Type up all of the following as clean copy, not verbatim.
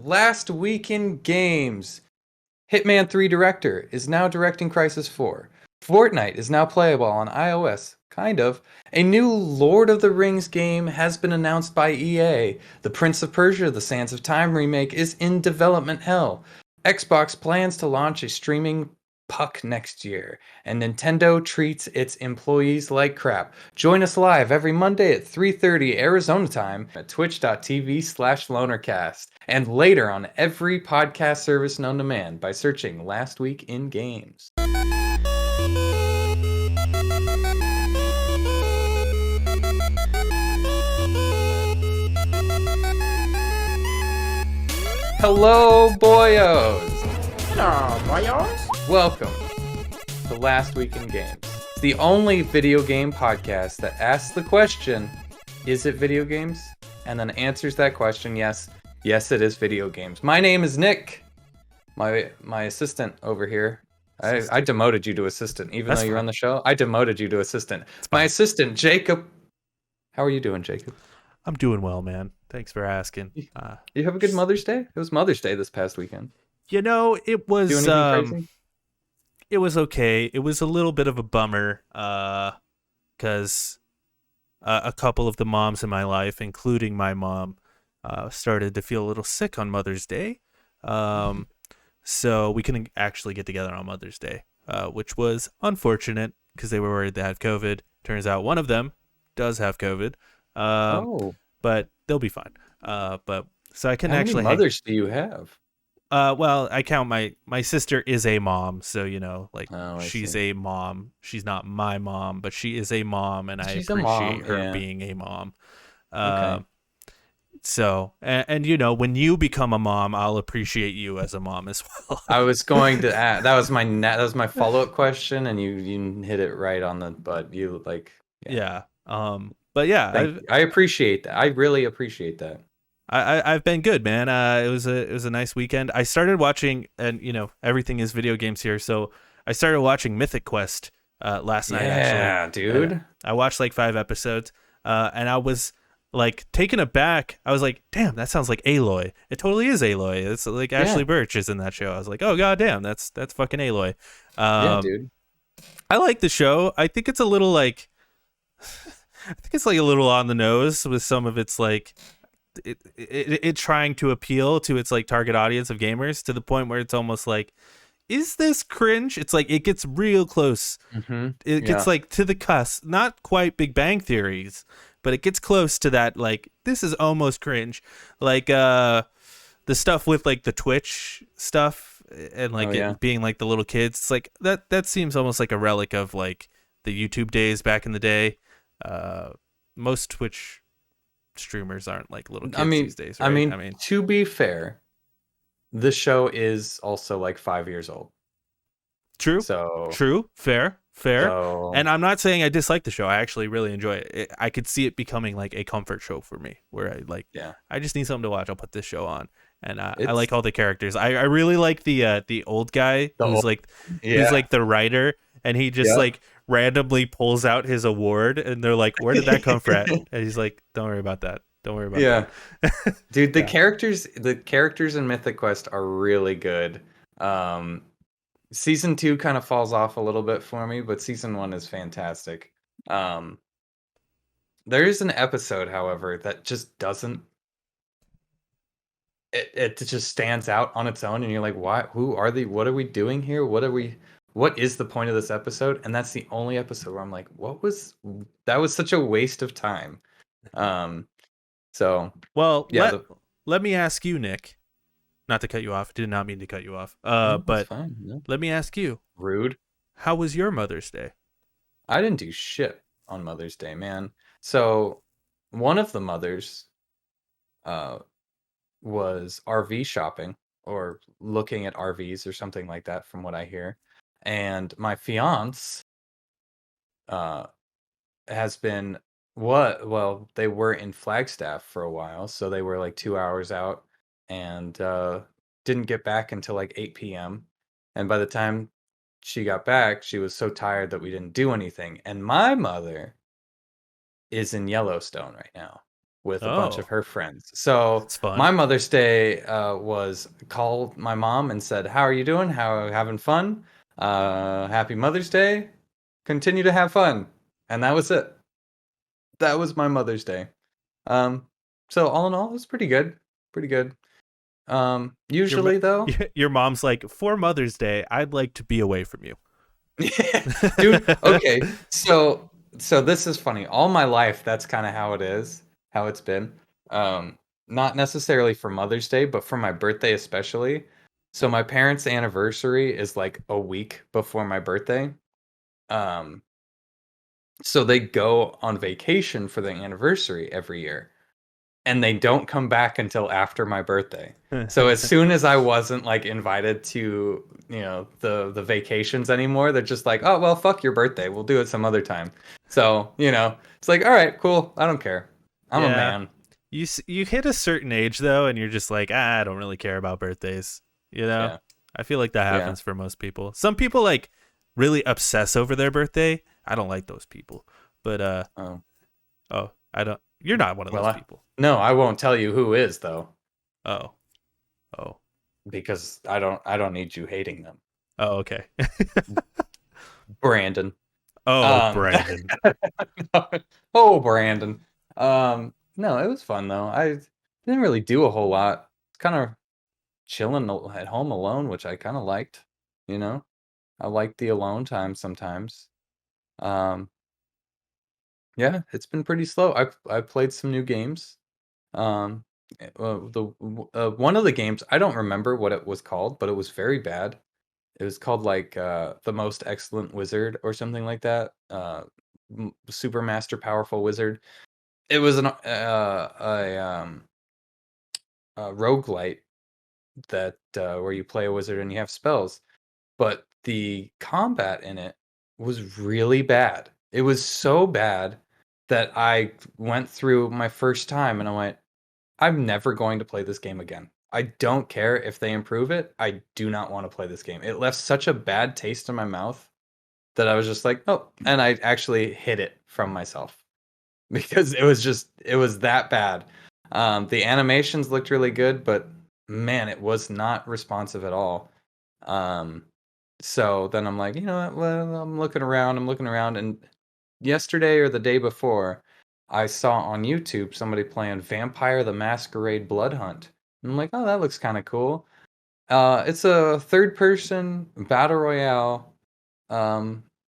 Last Week in Games. Hitman 3 director is now directing Crysis 4. Fortnite is now playable on iOS. Kind of. A new Lord of the Rings game has been announced by EA. The Prince of Persia: The Sands of Time remake is in development hell. Xbox plans to launch a streaming puck next year, and Nintendo treats its employees like crap. Join us live every Monday at 3:30 Arizona time at twitch.tv/lonercast, and later on every podcast service known to man by searching Last Week in Games. Hello, boyos! Hello, boyos. Welcome to Last Week in Games. It's the only video game podcast that asks the question, is it video games? And then answers that question, yes, it is video games. My name is Nick. My assistant over here. I demoted you to assistant, even though you're on the show. I demoted you to assistant. My assistant, Jacob. How are you doing, Jacob? I'm doing well, man. Thanks for asking. You have a good Mother's Day? It was Mother's Day this past weekend. You know, it was Do anything crazy? It was okay. It was a little bit of a bummer because a couple of the moms in my life, including my mom, started to feel a little sick on Mother's Day. So we couldn't actually get together on Mother's Day, which was unfortunate because they were worried they had COVID. Turns out one of them does have COVID. But they'll be fine. But so I can actually. How many mothers do you have? Well, I count my sister is a mom, so you know, like she's see. a mom. She's not my mom, but she is a mom, and She's I appreciate her yeah. being a mom. Okay. So, and you know, when you become a mom, I'll appreciate you as a mom as well. I was going to add, that was my follow-up question, and you hit it right on the butt. You like yeah. But yeah, I appreciate that. I really appreciate that. I've been good, man. It was a nice weekend. I started watching, and you know, everything is video games here, so I started watching Mythic Quest last night. Yeah, actually, dude. I watched like 5 episodes, and I was like taken aback. I was like, damn, that sounds like Aloy. It totally is Aloy. It's like Ashley Birch is in that show. I was like, oh god damn, that's fucking Aloy. Yeah, dude. I like the show. I think it's a little like, I think it's like a little on the nose with some of its like. It trying to appeal to its like target audience of gamers to the point where it's almost like, is this cringe? It's like it gets real close. It gets like to the cusp, not quite Big Bang Theories, but it gets close to that. Like this is almost cringe, like the stuff with like the Twitch stuff and like it being like the little kids. It's like that seems almost like a relic of like the YouTube days back in the day. Most Twitch streamers aren't like little kids these days, right? I mean, to be fair, the show is also like 5 years old. True. Fair. So, and I'm not saying I dislike the show. I actually really enjoy it. I could see it becoming like a comfort show for me, where I like, I just need something to watch. I'll put this show on, and I like all the characters. I really like the old guy who's like the writer, and he just like randomly pulls out his award, and they're like, where did that come from? And he's like, don't worry about that. That. Dude, the characters in Mythic Quest are really good. Season 2 kind of falls off a little bit for me, but season 1 is fantastic. There is an episode, however, that just doesn't. It just stands out on its own, and you're like, why? Who are they? What are we doing here? What is the point of this episode? And that's the only episode where I'm like, that was such a waste of time. So well, let me ask you, Nick, not to cut you off. Did not mean to cut you off. But fine, let me ask you, rude. How was your Mother's Day? I didn't do shit on Mother's Day, man. So one of the mothers, was RV shopping or looking at RVs or something like that, from what I hear. And my fiance has been they were in Flagstaff for a while, so they were like 2 hours out, and didn't get back until like 8 p.m. And by the time she got back, she was so tired that we didn't do anything. And my mother is in Yellowstone right now, with a bunch of Oh, her friends. So it's fun. my Mother's Day was called my mom and said, "How are you doing? How are you having fun? Happy Mother's Day. Continue to have fun." And that was it. That was my Mother's Day. Um, so all in all, it was pretty good. Pretty good. Your mo- Usually though, your mom's like, for Mother's Day, I'd like to be away from you. dude. Okay, so this is funny. All my life, that's kind of how it is, how it's been. Um, Not necessarily for Mother's Day, but for my birthday especially. So my parents' anniversary is like a week before my birthday. Um, so they go on vacation for the anniversary every year, and they don't come back until after my birthday. So as soon as I wasn't like invited to, the vacations anymore, they're just like, "Oh, well, fuck your birthday. We'll do it some other time." So, it's like, "All right, cool. I don't care. I'm a Yeah. man." You hit a certain age though, and you're just like, I don't really care about birthdays. You know, Yeah. I feel like that Yeah. happens for most people. Some people like really obsess over their birthday. I don't like those people. But Oh. oh, I don't. You're not one of Well, those people. no, I won't tell you who is though, Oh, oh, because I don't need you hating them. oh. Okay. Brandon. Oh, Um Brandon. Oh, Brandon. No, it was fun though. I didn't really do a whole lot. Kind of chilling at home alone, which I kind of liked, you know? I like the alone time sometimes. Um, yeah, it's been pretty slow. I've played some new games. Um, one of the games, I don't remember what it was called, but it was very bad. It was called like The Most Excellent Wizard or something like that. Super Master Powerful Wizard. It was a roguelite that where you play a wizard and you have spells, but the combat in it was really bad. It was so bad that I went through my first time and I went, I'm never going to play this game again. I don't care if they improve it. I do not want to play this game. It left such a bad taste in my mouth that I was just like, oh, and I actually hid it from myself because it was that bad. The animations looked really good, but man, it was not responsive at all. Um, so then I'm like, you know what? Well, I'm looking around, and yesterday or the day before, I saw on YouTube somebody playing Vampire the Masquerade Blood Hunt. And I'm like, oh, that looks kind of cool. It's a third-person battle royale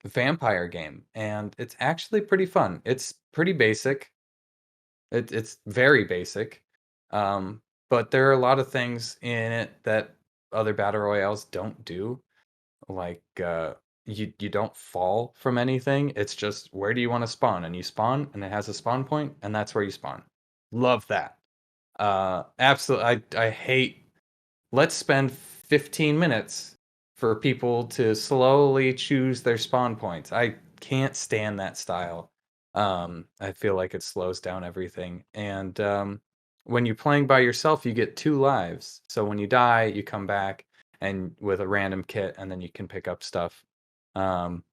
vampire game, and it's actually pretty fun. It's pretty basic. It's very basic, but there are a lot of things in it that other battle royales don't do. Like you don't fall from anything. It's just where do you want to spawn, and you spawn, and it has a spawn point, and that's where you spawn. Love that. Absolutely. I hate. Let's spend 15 minutes for people to slowly choose their spawn points. I can't stand that style. I feel like it slows down everything. And when you're playing by yourself, you get 2 lives. So when you die, you come back and with a random kit, and then you can pick up stuff. Um,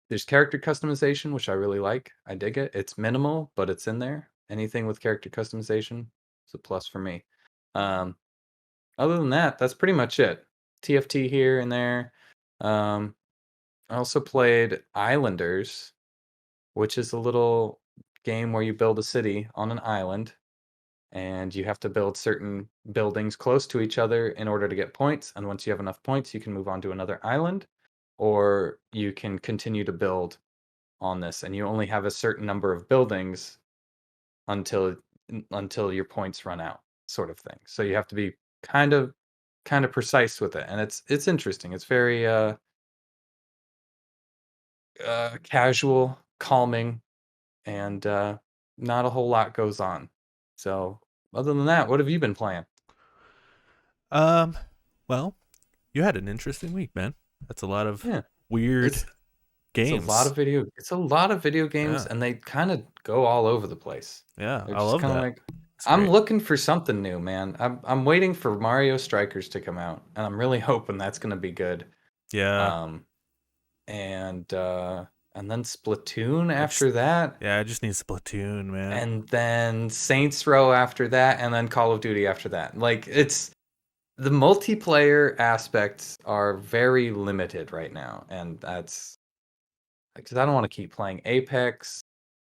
there's character customization, which I really like. I dig it. It's minimal, but it's in there. Anything with character customization is a plus for me. Um, Other than that, that's pretty much it. TFT here and there. Um, I also played Islanders, which is a little game where you build a city on an island, and you have to build certain buildings close to each other in order to get points. And once you have enough points, you can move on to another island, or you can continue to build on this. And you only have a certain number of buildings until until your points run out, sort of thing. So you have to be kind of precise with it, and it's interesting. It's very casual, calming, and not a whole lot goes on. So other than that, what have you been playing? Um, well, you had an interesting week, man. That's a lot of Yeah, weird it's games. it's a lot of video games, Yeah, and they kind of go all over the place. yeah, They're I just love kind of that. like, It's I'm great. looking for something new, man. I'm waiting for Mario Strikers to come out, and I'm really hoping that's gonna be good. Yeah, Um, and and then Splatoon I after just, that, yeah, I just need Splatoon, man. and then Saints Row after that, and then Call of Duty after that. Like, it's the multiplayer aspects are very limited right now, and that's because I don't want to keep playing Apex.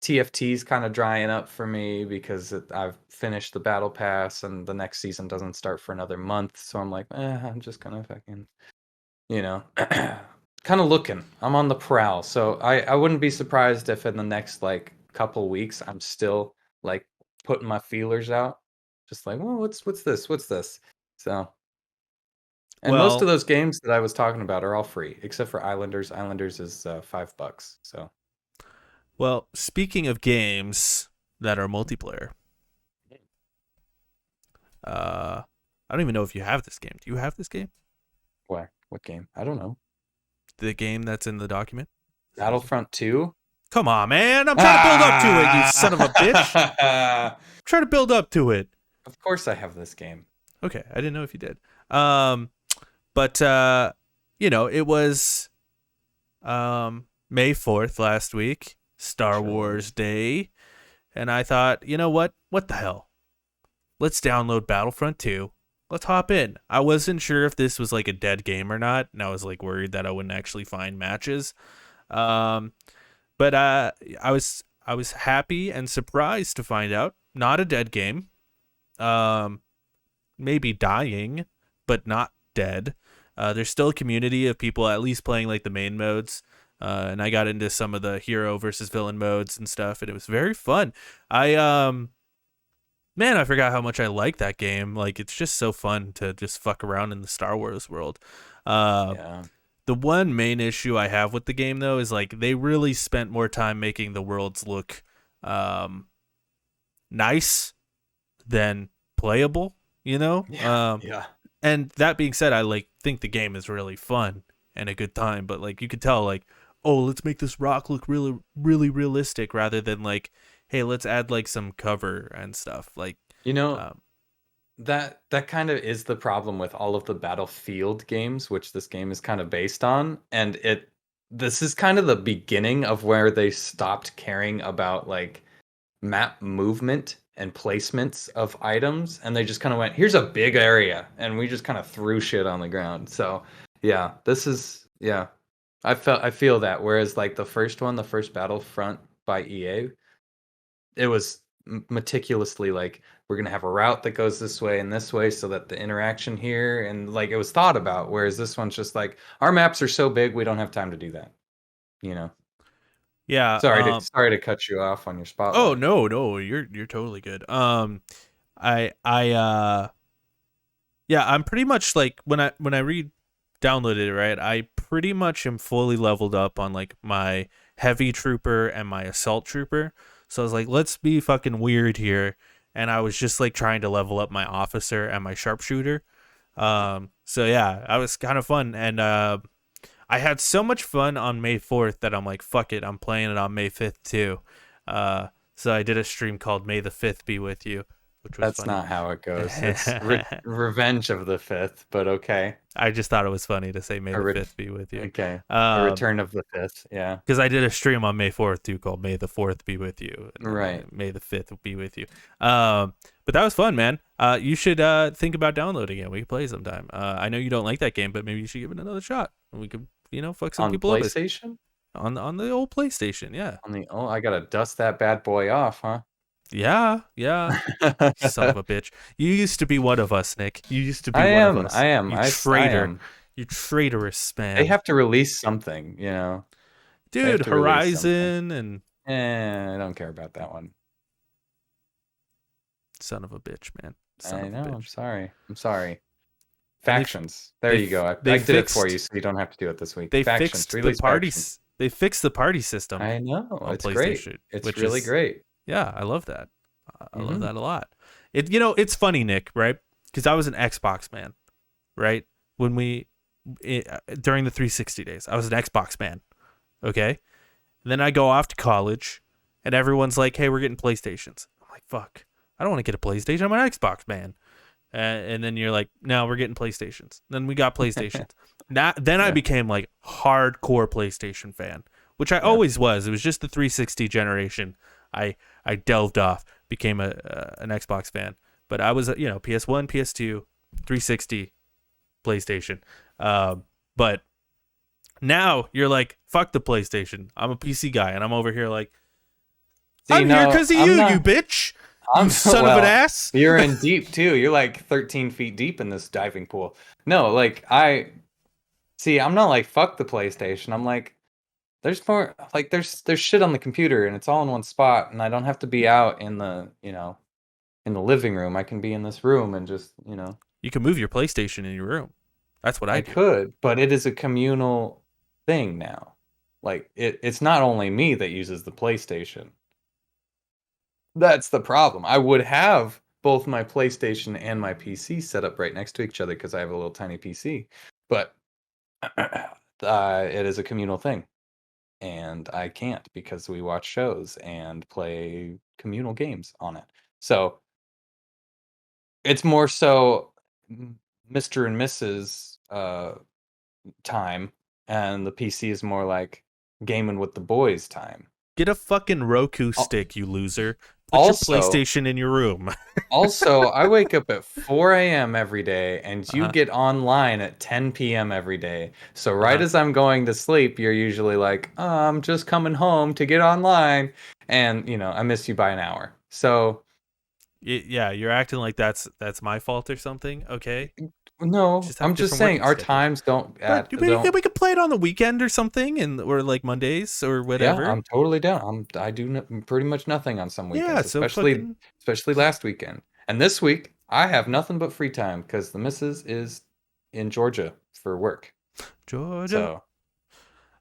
TFT's kind of drying up for me because I've finished the battle pass and the next season doesn't start for another month. So I'm like, I'm just gonna fucking, you know, kind of looking. I'm on the prowl. So I wouldn't be surprised if in the next like couple weeks I'm still like putting my feelers out, just like, well, what's this? What's this? So. And most of Well, those games that I was talking about are all free, except for Islanders. Islanders is $5. So well, speaking of games that are multiplayer, I don't even know if you have this game. Do you have this game? what game? I don't know. The game that's in the document? Battlefront 2? Come on, man. I'm trying to build up to it, you son of a bitch. I'm trying to build up to it. Of course I have this game. Okay, I didn't know if you did. But it was May 4th last week, Star Sure. Wars Day, and I thought, you know what? What the hell? Let's download Battlefront 2. Let's hop in. I wasn't sure if this was like a dead game or not, and I was like worried that I wouldn't actually find matches. But I was happy and surprised to find out not a dead game. Maybe dying, but not dead. There's still a community of people at least playing like the main modes. And I got into some of the hero versus villain modes and stuff, and it was very fun. I forgot how much I like that game. Like, it's just so fun to just fuck around in the Star Wars world. Yeah. The one main issue I have with the game, though, is like they really spent more time making the worlds look nice than playable, you know? Yeah. And that being said, I like think the game is really fun and a good time, but like you could tell, like, oh, let's make this rock look really, really realistic rather than like, hey, let's add like some cover and stuff. Like, You know, um, that kind of is the problem with all of the Battlefield games, which this game is kind of based on, and this is kind of the beginning of where they stopped caring about like map movement and placements of items, and they just kind of went, here's a big area, and we just kind of threw shit on the ground. So yeah, I feel that. Whereas like the first Battlefront by EA, it was meticulously like, we're gonna have a route that goes this way and this way so that the interaction here, and like it was thought about. Whereas this one's just like, our maps are so big we don't have time to do that. You know. yeah. Sorry to cut you off on your Oh spotlight. no, you're totally good. I yeah, I'm pretty much like when I downloaded it, right? I pretty much am fully leveled up on like my heavy trooper and my assault trooper. So I was like, let's be fucking weird here. And I was just like trying to level up my officer and my sharpshooter. So yeah, I was kind of fun. And I had so much fun on May 4th that I'm like, fuck it, I'm playing it on May 5th too. So I did a stream called May the 5th Be With You, which was That's funny. not how it goes. It's Revenge of the Fifth, but okay. I just thought it was funny to say May A the re- 5th be with you. Okay. A Return of the Fifth. Yeah. Because I did a stream on May 4th too called May the 4th Be With You. And Right. May the 5th Be With You. But that was fun, man. You should think about downloading it. We can play sometime. I know you don't like that game, but maybe you should give it another shot. And we could, fuck some On people up. PlayStation? On the old PlayStation, yeah. I gotta dust that bad boy off, huh? Yeah. Son of a bitch. You used to be one of us, Nick. You used to be one of us. I am. You I traitor. am. You traitorous man. They have to release something, you know. They have Dude, to release something. Horizon and I don't care about that one. son of a bitch, man. I know. Bitch. I'm sorry. Factions. There you go. I did it for you, so you don't have to do it this week. They Factions. fixed the Release parties. Factions. They fixed the party system. I know. on It's PlayStation, great. It's which really is- great. Yeah, I love that. I love Mhm. that a lot. It's funny, Nick, right? Because I was an Xbox man, right? When during the 360 days, I was an Xbox man. Okay, and then I go off to college, and everyone's like, "Hey, we're getting PlayStations." I'm like, "Fuck, I don't want to get a PlayStation. I'm an Xbox man." And then you're like, "No, we're getting PlayStations." Then we got PlayStations. Then I became like hardcore PlayStation fan, which I Yeah. always was. It was just the 360 generation. I delved off, became an Xbox fan, but I was PS1, PS2, 360, PlayStation. But now you're like, fuck the PlayStation. I'm a PC guy, and I'm over here like, See, I'm here because of I'm you, not. you bitch, I'm you son of an ass. You're in deep too. You're like 13 feet deep in this diving pool. No, like I see. I'm not like fuck the PlayStation. I'm like there's more. Like there's shit on the computer and it's all in one spot, and I don't have to be out in the in the living room. I can be in this room and just You can move your PlayStation in your room. That's what I I do. could, but it is a communal thing now. Like it's not only me that uses the PlayStation. That's the problem. I would have both my PlayStation and my PC set up right next to each other because I have a little tiny PC. But it is a communal thing. And I can't because we watch shows and play communal games on it. So it's more so Mr. and Mrs. Time, and the PC is more like gaming with the boys time. Get a fucking Roku stick, you loser. Put Also, your PlayStation in your room. Also, I wake up at 4 a.m. every day, and you Uh-huh. get online at 10 p.m. every day. So right Uh-huh. as I'm going to sleep, you're usually like, oh, I'm just coming home to get online. And, I miss you by an hour. So, Yeah, you're acting like that's my fault or something. Okay, no, just have I'm just different saying working our schedules. times don't But don't. we could play it on the weekend or something, or like Mondays or Yeah, whatever. I'm totally down. I do pretty much nothing on some Yeah, weekends, so fucking especially last weekend. And this week, I have nothing but free time because the missus is in Georgia for work. Georgia. So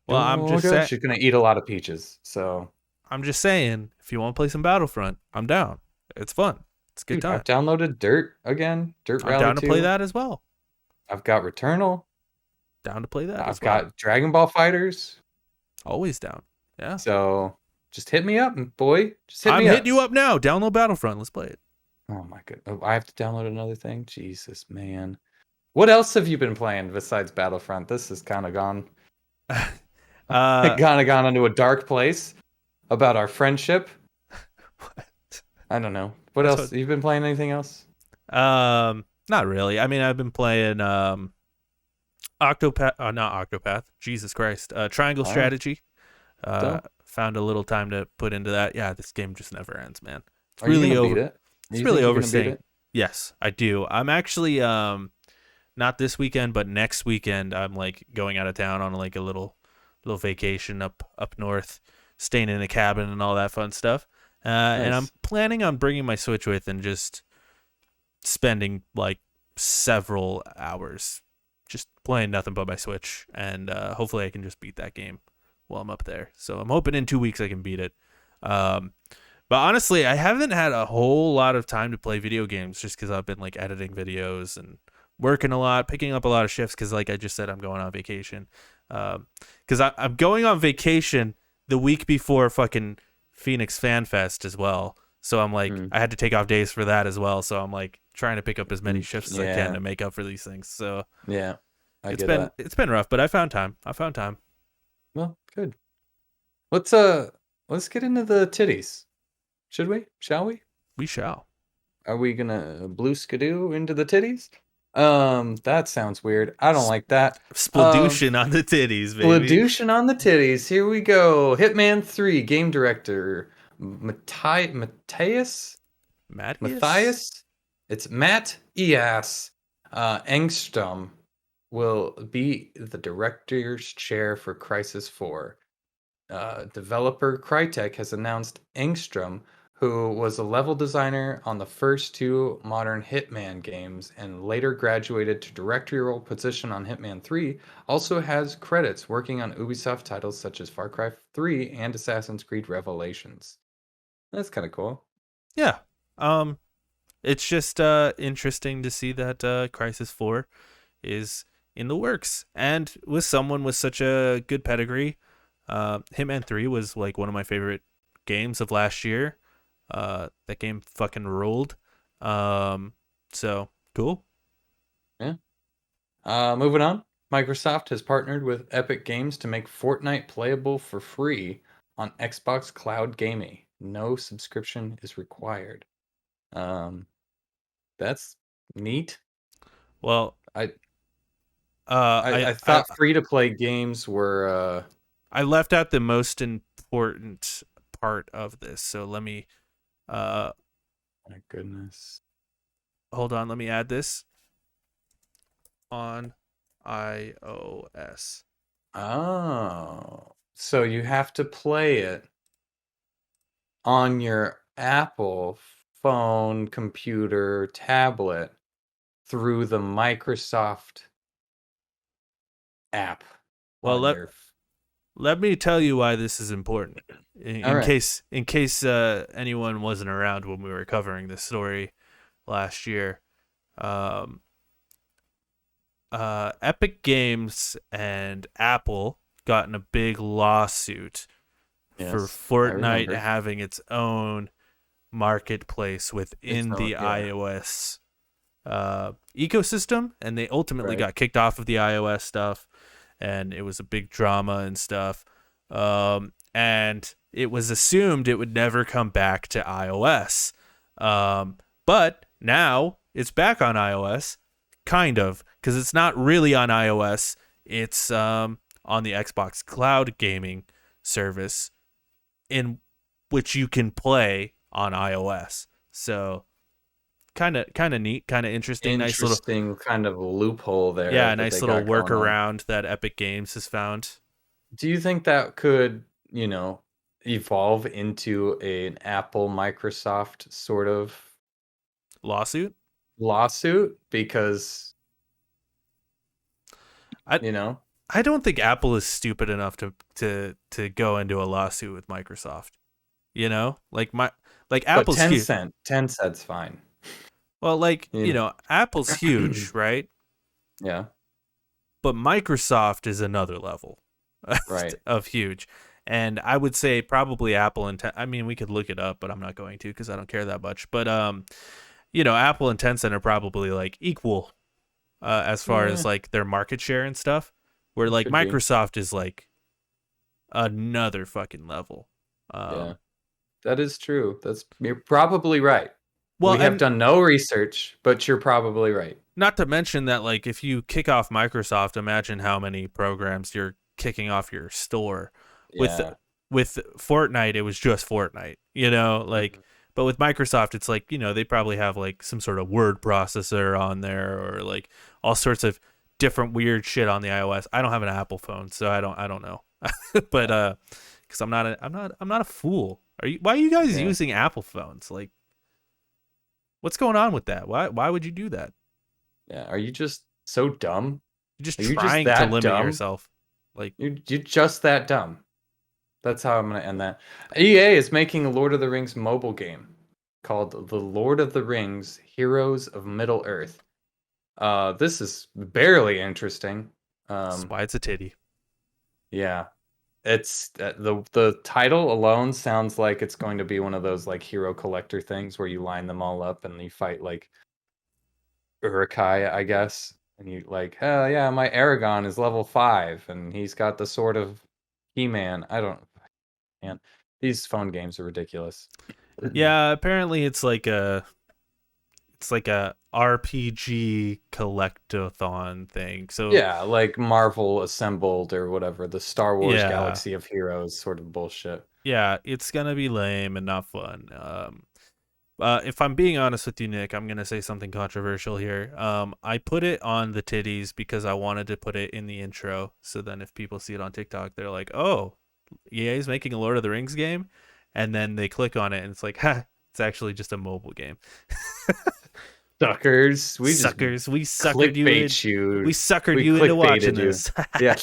Well, Georgia, she's gonna eat a lot of peaches. So I'm just saying, if you want to play some Battlefront, I'm down. It's fun. It's a good dude, time. I've downloaded Dirt again, Dirt I'm Rally down to play 2. that as well. I've got Returnal. Down to play that I've as well. got Dragon Ball Fighters. Always down. Yeah. So just hit me up, boy. Just hit I'm me hitting up. you up now. Download Battlefront. Let's play it. Oh my god. Oh, I have to download another thing? Jesus, man. What else have you been playing besides Battlefront? This has kind of gone uh, gone into a dark place about our friendship. I don't know. What that's else? You've been playing anything else? not really. I mean, I've been playing Octopath, not Octopath. Jesus Christ. Triangle Wow. Strategy. Dope. Found a little time to put into that. Yeah, this game just never ends, man. It's Are you really gonna over. beat it? It's You really think you're gonna beat overstaying. it? Yes, I do. I'm actually not this weekend, but next weekend I'm like going out of town on like a little vacation up north, staying in a cabin and all that fun stuff. And I'm Nice. planning on bringing my Switch with and just spending like several hours just playing nothing but my Switch, and hopefully I can just beat that game while I'm up there. So I'm hoping in 2 weeks I can beat it. But honestly, I haven't had a whole lot of time to play video games just because I've been like editing videos and working a lot, picking up a lot of shifts because, like I just said, I'm going on vacation. Because I'm going on vacation the week before fucking Phoenix Fan Fest as well. So I'm like, I had to take off days for that as well. So I'm like trying to pick up as many shifts as I can to make up for these things. So Yeah, it's been rough, but I found time. Well, good. Let's get into the titties. Should we? Shall we? We shall. Are we gonna blue skidoo into the titties? That sounds weird. I don't like that. Spladooshing on the titties, baby. Spladooshing on the titties. Here we go. Hitman 3 game director Matthias. It's Matt Eas Engstrom will be the director's chair for Crysis 4. Developer Crytek has announced Engstrom, who was a level designer on the first two modern Hitman games and later graduated to directorial position on Hitman 3, also has credits working on Ubisoft titles such as Far Cry 3 and Assassin's Creed Revelations. That's kind of cool. Yeah. It's just interesting to see that Crysis 4 is in the works, and with someone with such a good pedigree. Hitman 3 was like one of my favorite games of last year. That game fucking ruled. So cool. Yeah. Moving on. Microsoft has partnered with Epic Games to make Fortnite playable for free on Xbox Cloud Gaming. No subscription is required. Um, that's neat. Well, I uh, I I I thought free to play games were I left out the most important part of this. So let me uh my goodness. hold on. Let me add this on iOS. Oh, so you have to play it on your Apple phone, computer, tablet through the Microsoft app Well, on your. let me tell you why this is important. All In right. case anyone wasn't around when we were covering this story last year, um, Epic Games and Apple got in a big lawsuit for Yes, I Fortnite remember. having its own marketplace It's within not, the yeah, iOS ecosystem, and they ultimately right. got kicked off of the iOS stuff, and it was a big drama and stuff. And it was assumed it would never come back to iOS. But now it's back on iOS, kind of, because it's not really on iOS. It's on the Xbox Cloud Gaming service, in which you can play on iOS. So kind of neat, kind of interesting, nice little, Interesting kind of loophole there yeah, that nice they little got going on. workaround that Epic Games has found. Do you think that could, evolve into an Apple Microsoft sort of Lawsuit. lawsuit? Because, I you know, I don't think Apple is stupid enough to go into a lawsuit with Microsoft. You know, like but Apple's huge. Tencent's fine. Well, You know, Apple's huge, right? yeah, But Microsoft is another level right. of huge. And I would say probably Apple and I mean, we could look it up, but I'm not going to because I don't care that much. But Apple and Tencent are probably like equal as far Yeah, as like their market share and stuff. Where like could be. Microsoft is like another fucking level. Yeah, Um, that is true. You're probably right. well, We have and done no research, but you're probably right. not to mention that like if you kick off Microsoft, imagine how many programs you're kicking off your store. With Yeah. with Fortnite, it was just Fortnite, like, Mhm. but with Microsoft, it's like, they probably have like some sort of word processor on there or like all sorts of different weird shit on the iOS. I don't have an Apple phone, so I don't know. But cuz I'm not a fool. Why are you guys Yeah. using Apple phones? Like, what's going on with that? Why would you do that? Yeah. Are you just so dumb? You're just Are you just trying to that limit dumb? yourself. Like, You're just that dumb. That's how I'm gonna end that. EA is making a Lord of the Rings mobile game called The Lord of the Rings: Heroes of Middle Earth. This is barely interesting. that's Um, why it's a titty. yeah, it's the title alone sounds like it's going to be one of those like hero collector things where you line them all up and you fight like Urukai, I guess. And you like, oh yeah, my Aragon is level 5 and he's got the sword of He-Man. I don't, man. These phone games are ridiculous. Yeah, apparently it's like a RPG collectathon thing. So Yeah, like Marvel Assembled or whatever, the Star Wars yeah, Galaxy of Heroes sort of bullshit. yeah, it's gonna be lame and not fun. If I'm being honest with you, Nick, I'm gonna say something controversial here. I put it on the titties because I wanted to put it in the intro. So then, if people see it on TikTok, they're like, "Oh, EA's making a Lord of the Rings game," and then they click on it, and it's like, "Ha, it's actually just a mobile game." Suckers, we just Suckers, we suckered you in. clickbait you. We suckered We you into watching clickbaited you. this. Yeah.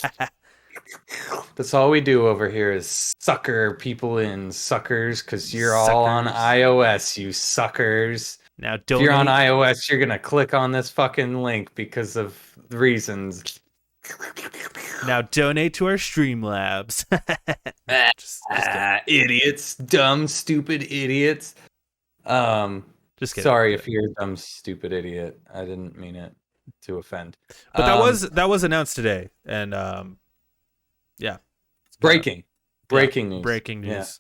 That's all we do over here is sucker people in, suckers, because you're all on Suckers. iOS, you suckers. Now If you're on donate. iOS, you're gonna click on this fucking link because of reasons. Now donate to our Streamlabs. Just kidding. Idiots, dumb, stupid idiots. Just kidding. Sorry if you're a dumb, stupid idiot. I didn't mean it. to offend. But that was announced today, and yeah, breaking news. Breaking Yeah, news,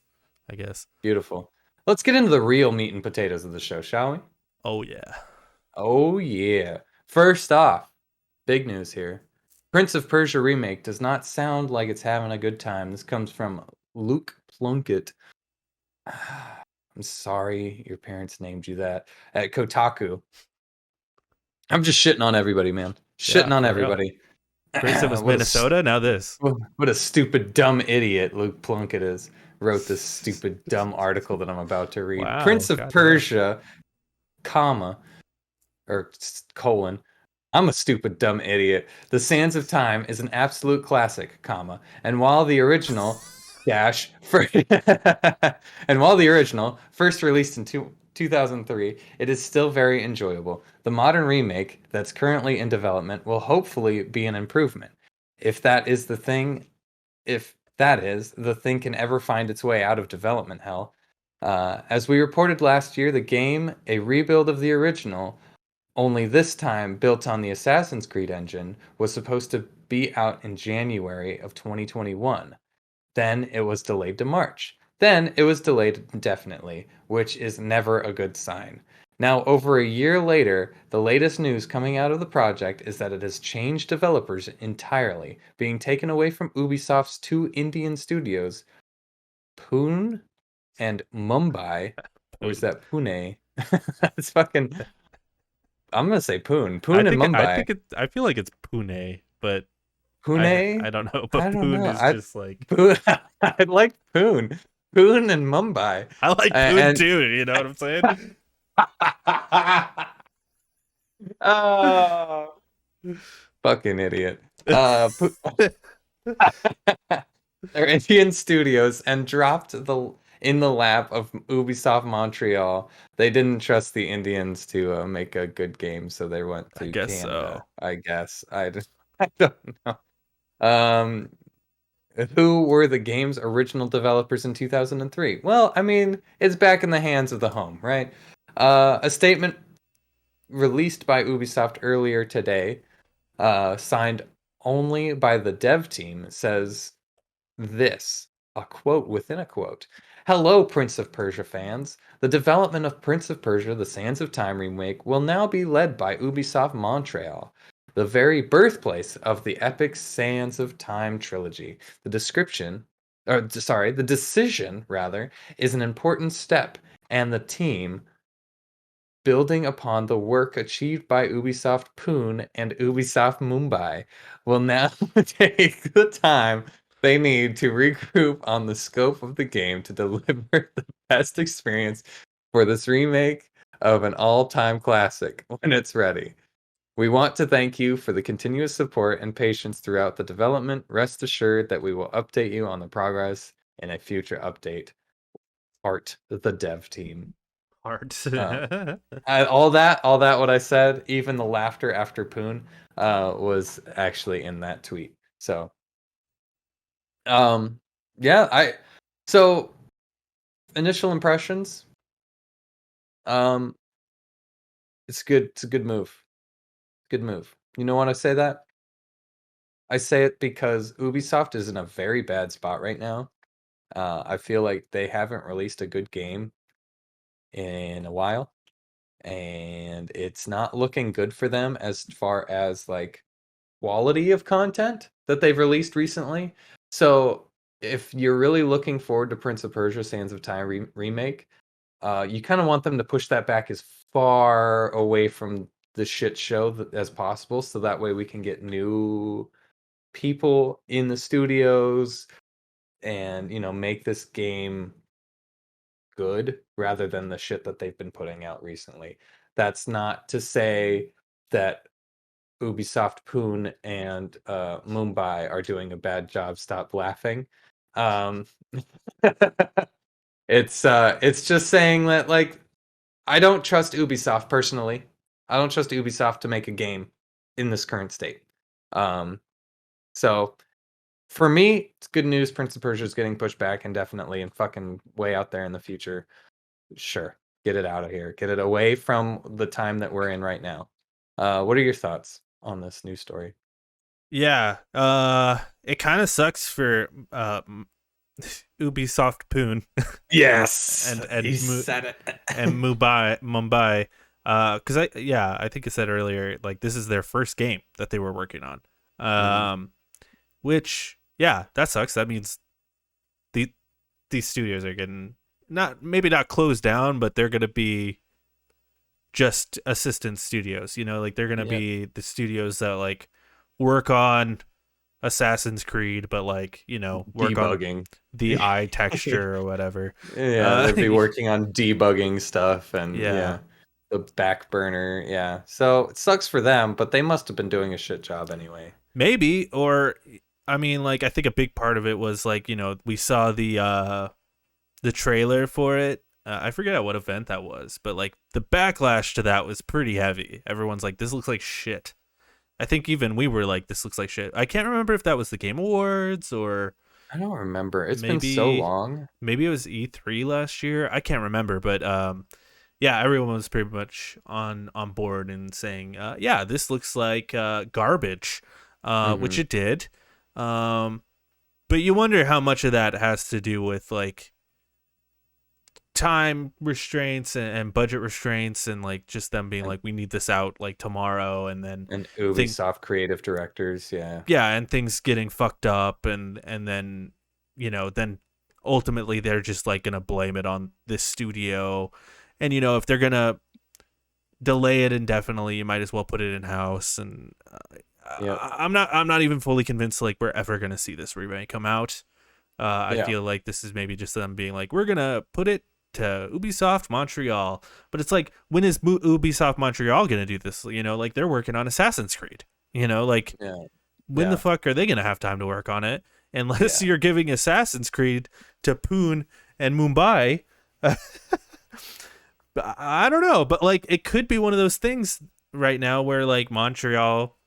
I guess. beautiful. Let's get into the real meat and potatoes of the show, shall we? Oh yeah. Oh yeah. First off, big news here. Prince of Persia remake does not sound like it's having a good time. This comes from Luke Plunkett. I'm sorry your parents named you that. At Kotaku. I'm just shitting on everybody, man. Shitting Yeah, on for real. everybody. First it was What a Minnesota, now this. what a stupid dumb idiot Luke Plunkett is. Wrote this stupid dumb article that I'm about to read. Wow, Prince of goddamn. Persia, comma, or colon. I'm a stupid dumb idiot. The Sands of Time is an absolute classic, comma. And while the original dash for and while the original first released in 2003, it is still very enjoyable. The modern remake that's currently in development will hopefully be an improvement. If that is the thing, if that is the thing can ever find its way out of development hell. As we reported last year, the game, a rebuild of the original, only this time built on the Assassin's Creed engine, was supposed to be out in January of 2021. Then it was delayed to March. Then it was delayed indefinitely, which is never a good sign. Now, over a year later, the latest news coming out of the project is that it has changed developers entirely, being taken away from Ubisoft's two Indian studios, Pune and Mumbai. Or is that Pune? It's fucking. I'm gonna say Pune. Pune and Mumbai. I feel like it's Pune, but Pune? I don't know. I But don't Pune know. is just like Pune, I like Pune. Pune and Mumbai. I like Pune And too. You know what I'm saying? oh, fucking idiot. They're Indian studios and dropped in the lap of Ubisoft Montreal. They didn't trust the Indians to make a good game, so they went I to guess Canada. so. I guess I don't know. Um, who were the game's original developers in 2003? Well, I mean, it's back in the hands of the home, right? A statement released by Ubisoft earlier today, signed only by the dev team, says this, a quote within a quote. Hello, Prince of Persia fans. The development of Prince of Persia: The Sands of Time remake will now be led by Ubisoft Montreal, the very birthplace of the epic Sands of Time trilogy. The decision rather, is an important step, and the team, building upon the work achieved by Ubisoft Pune and Ubisoft Mumbai, will now take the time they need to regroup on the scope of the game to deliver the best experience for this remake of an all-time classic when it's ready. We want to thank you for the continuous support and patience throughout the development. Rest assured that we will update you on the progress in a future update. Art, the dev team. Hard. All that what I said, even the laughter after Poon, was actually in that tweet. So, yeah, so initial impressions, um, it's good. It's a good move. Good move. You know when I say that? I say it because Ubisoft is in a very bad spot right now. I feel like they haven't released a good game in a while, and it's not looking good for them as far as like quality of content that they've released recently. So if you're really looking forward to Prince of Persia: Sands of Time remake, you kind of want them to push that back as far away from the shit show as possible, so that way we can get new people in the studios and make this game good rather than the shit that they've been putting out recently. That's not to say that Ubisoft Poon and Mumbai are doing a bad job. Stop laughing. Um, it's just saying that, like, I don't trust Ubisoft personally. I don't trust Ubisoft to make a game in this current state. So for me, it's good news. Prince of Persia is getting pushed back indefinitely and fucking way out there in the future. Sure, get it out of here. Get it away from the time that we're in right now. What are your thoughts on this news story? Yeah. It kind of sucks for Ubisoft Poon Yes, and he said it. and Mumbai. Because I think I said earlier, like this is their first game that they were working on. Mhm. Which that sucks. That means the these studios are getting not closed down, but they're gonna be just assistant studios. Like they're gonna Yeah, be the studios that like work on Assassin's Creed, but like work on debugging. the eye texture or whatever. Yeah, Uh, they'd be working on debugging stuff and yeah, yeah, the back burner. Yeah, so it sucks for them, but they must have been doing a shit job anyway. maybe. Or I mean, like I think a big part of it was like we saw the trailer for it. I forget at what event that was, but like the backlash to that was pretty heavy. Everyone's like, "This looks like shit." I think even we were like, "This looks like shit." I can't remember if that was the Game Awards or I don't remember. It's been so maybe long. maybe it was E3 last year. I can't remember, but yeah, everyone was pretty much on board and saying, yeah, this looks like garbage, which Hmm. it did. Um, but you wonder how much of that has to do with like time restraints and budget restraints and like just them being And like, we need this out like tomorrow, and then and think Ubisoft creative directors, yeah. and things getting fucked up, and then then ultimately they're just like gonna blame it on this studio. And if they're gonna delay it indefinitely, you might as well put it in house. And Yeah. I'm not even fully convinced like we're ever gonna see this remake come out. I Yeah. feel like this is maybe just them being like, we're gonna put it to Ubisoft Montreal. But it's like, when is Ubisoft Montreal gonna do this? Like they're working on Assassin's Creed. Like, Yeah. when the Yeah. fuck are they gonna have time to work on it? Unless Yeah. you're giving Assassin's Creed to Poon and Mumbai. I don't know, but like it could be one of those things right now where like Montreal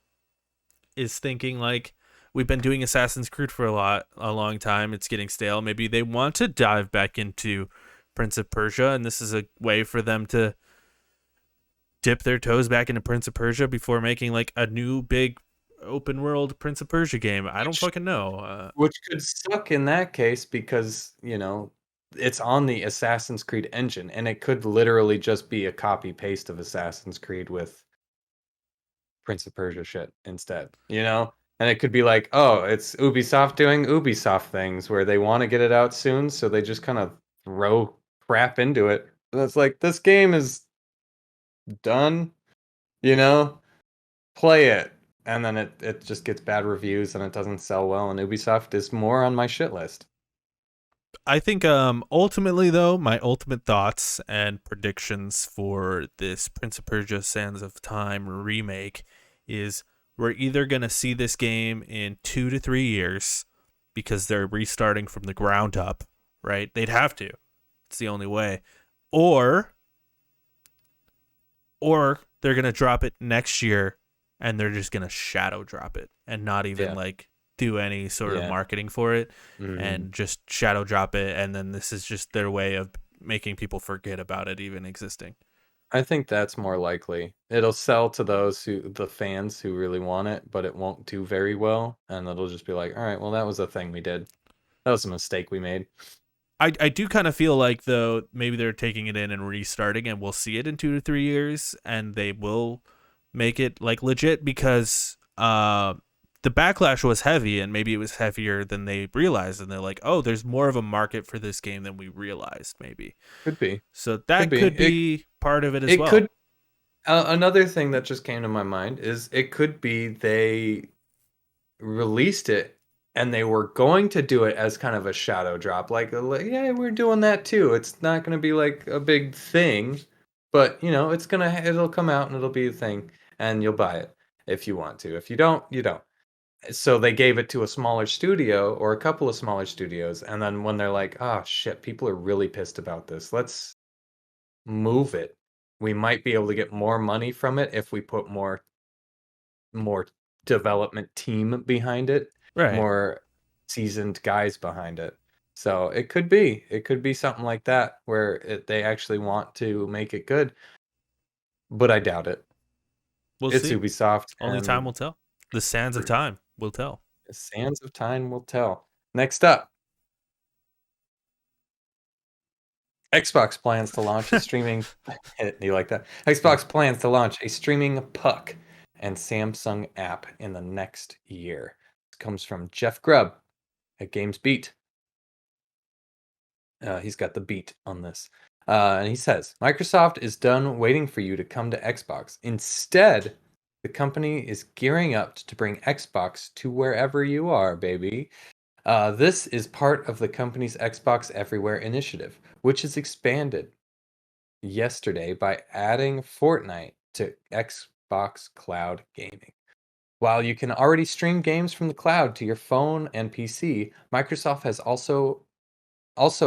is thinking like, we've been doing Assassin's Creed for a long time. It's getting stale. Maybe they want to dive back into Prince of Persia, and this is a way for them to dip their toes back into Prince of Persia before making like a new big open world Prince of Persia game. I don't Which fucking know. which could suck in that case because, it's on the Assassin's Creed engine and it could literally just be a copy paste of Assassin's Creed with Prince of Persia shit instead? And it could be like, oh, it's Ubisoft doing Ubisoft things where they want to get it out soon, so they just kind of throw crap into it. And it's like, this game is done, you know? Play it. And then it just gets bad reviews and it doesn't sell well, and Ubisoft is more on my shit list. I think ultimately though, my ultimate thoughts and predictions for this Prince of Persia Sands of Time remake is, we're either going to see this game in 2 to 3 years because they're restarting from the ground up, right? They'd have to. It's the only way. Or they're going to drop it next year, and they're just going to shadow drop it and not even Yeah. like do any sort of Yeah. marketing for it, Mhm. and just shadow drop it, and then this is just their way of making people forget about it even existing. I think that's more likely. It'll sell to the fans who really want it, but it won't do very well, and it'll just be like, all right, well, that was a thing we did. That was a mistake we made. I do kind of feel like though maybe they're taking it in and restarting, and we'll see it in 2 to 3 years, and they will make it like legit, because the backlash was heavy, and maybe it was heavier than they realized, and they're like, oh, there's more of a market for this game than we realized, maybe. Could be. So Could that be. could It be part of it as it well. could another thing that just came to my mind is it could be they released it and they were going to do it as kind of a shadow drop, like, yeah, we're doing that too. It's not going to be like a big thing, but it'll come out and it'll be a thing, and you'll buy it if you want to. If you don't, you don't. So they gave it to a smaller studio or a couple of smaller studios, and then when they're like, oh shit, people are really pissed about this, let's move it. We might be able to get more money from it if we put more development team behind it, Right. more seasoned guys behind it. So it could be something like that where they actually want to make it good, but I doubt it. We'll It's see. Ubisoft, Only time will and tell. The sands of time will tell. the sands of time will tell. Next up, Xbox plans to launch a streaming. You like that? Xbox plans to launch a streaming puck and Samsung app in the next year. This comes from Jeff Grubb at Games Beat. He's got the beat on this. And he says Microsoft is done waiting for you to come to Xbox. Instead, the company is gearing up to bring Xbox to wherever you are, baby. This is part of the company's Xbox Everywhere initiative, which is expanded yesterday by adding Fortnite to Xbox Cloud Gaming. While you can already stream games from the cloud to your phone and PC, Microsoft has also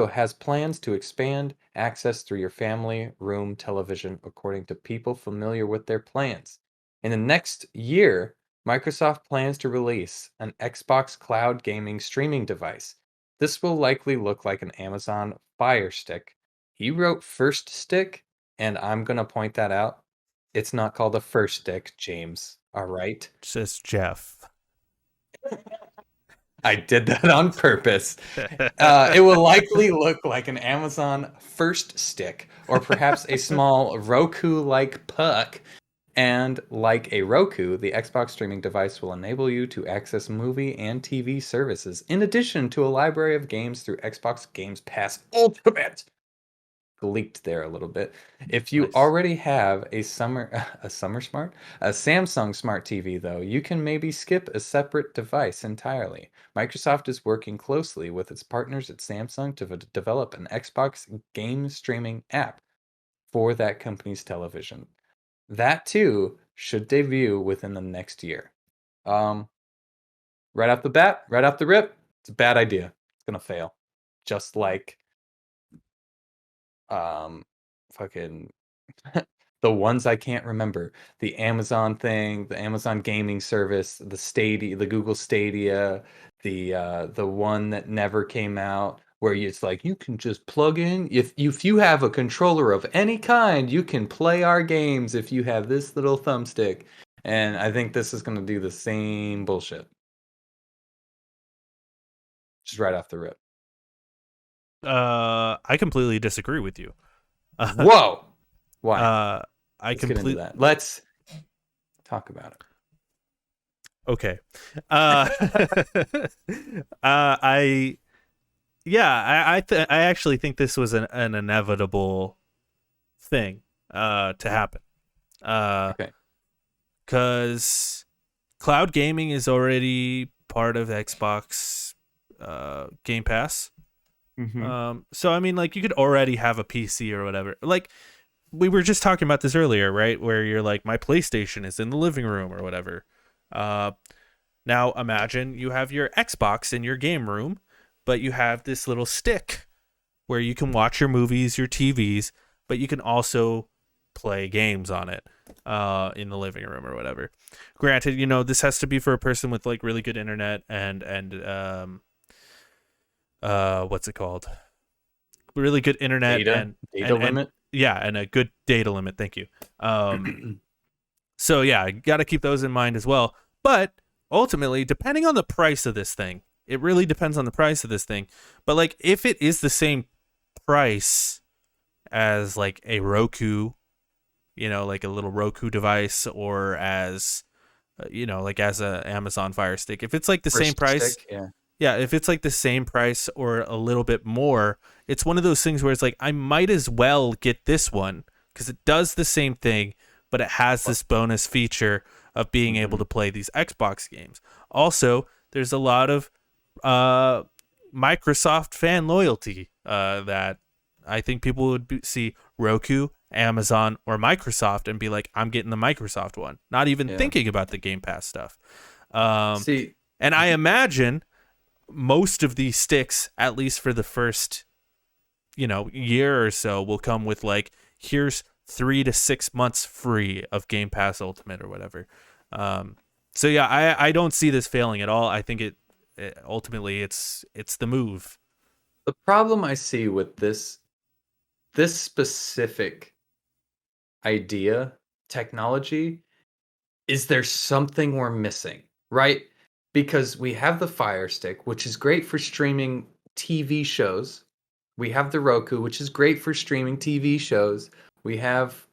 has plans to expand access through your family room television, according to people familiar with their plans. In the next year, Microsoft plans to release an Xbox Cloud gaming streaming device. This will likely look like an Amazon Fire Stick. He wrote First Stick, and I'm going to point that out. It's not called a First Stick, James. All right. Just Jeff. I did that on purpose. It will likely look like an Amazon First Stick, or perhaps a small Roku-like puck. And like a Roku, the Xbox streaming device will enable you to access movie and TV services, in addition to a library of games through Xbox Games Pass Ultimate. Leaked there a little bit. If you Nice. already have a Samsung Smart TV, though, you can maybe skip a separate device entirely. Microsoft is working closely with its partners at Samsung to develop an Xbox game streaming app for that company's television. That too should debut within the next year. Right off the bat, right off the rip, it's a bad idea. It's gonna fail. Just like fucking the ones I can't remember. The Amazon thing, the Amazon gaming service, the Stadia, the Google Stadia, the one that never came out where it's like you can just plug in if you have a controller of any kind, you can play our games if you have this little thumbstick. And I think this is going to do the same bullshit. Just right off the rip. I completely disagree with you. Whoa. Why? I Let's get into completely. that. Let's talk about it. Okay. I actually think this was an inevitable thing to happen. Okay. Because cloud gaming is already part of Xbox Game Pass. So I mean, like, you could already have a PC or whatever. Like, we were just talking about this earlier, right? Where you're like, my PlayStation is in the living room or whatever. Now imagine you have your Xbox in your game room, but you have this little stick where you can watch your movies, your TVs, but you can also play games on it in the living room or whatever. Granted, you know, this has to be for a person with like really good internet and what's it called? Really good internet Data limit. Yeah, and a good data limit. Thank you. So yeah, got to keep those in mind as well. But ultimately, depending on the price of this thing, it really depends on the price of this thing. But like, if it is the same price as like a Roku, you know, like a little Roku device, or as you know, like as a Amazon Fire Stick, if it's like the same price, Stick, yeah. yeah, if it's like the same price or a little bit more, it's one of those things where it's like, I might as well get this one because it does the same thing, but it has this bonus feature of being able to play these Xbox games. Also, there's a lot of Microsoft fan loyalty that I think people would see Roku, Amazon, or Microsoft and be like, I'm getting the Microsoft one, not even thinking about the Game Pass stuff. See, and I imagine most of these sticks, at least for the first, you know, year or so, will come with like, here's 3 to 6 months free of Game Pass Ultimate or whatever. So yeah, I don't see this failing at all. I think it ultimately it's the move. the problem I see with this specific idea, technology, is there something we're missing, right? Because we have the Fire Stick, which is great for streaming TV shows. We have the Roku, which is great for streaming TV shows. We have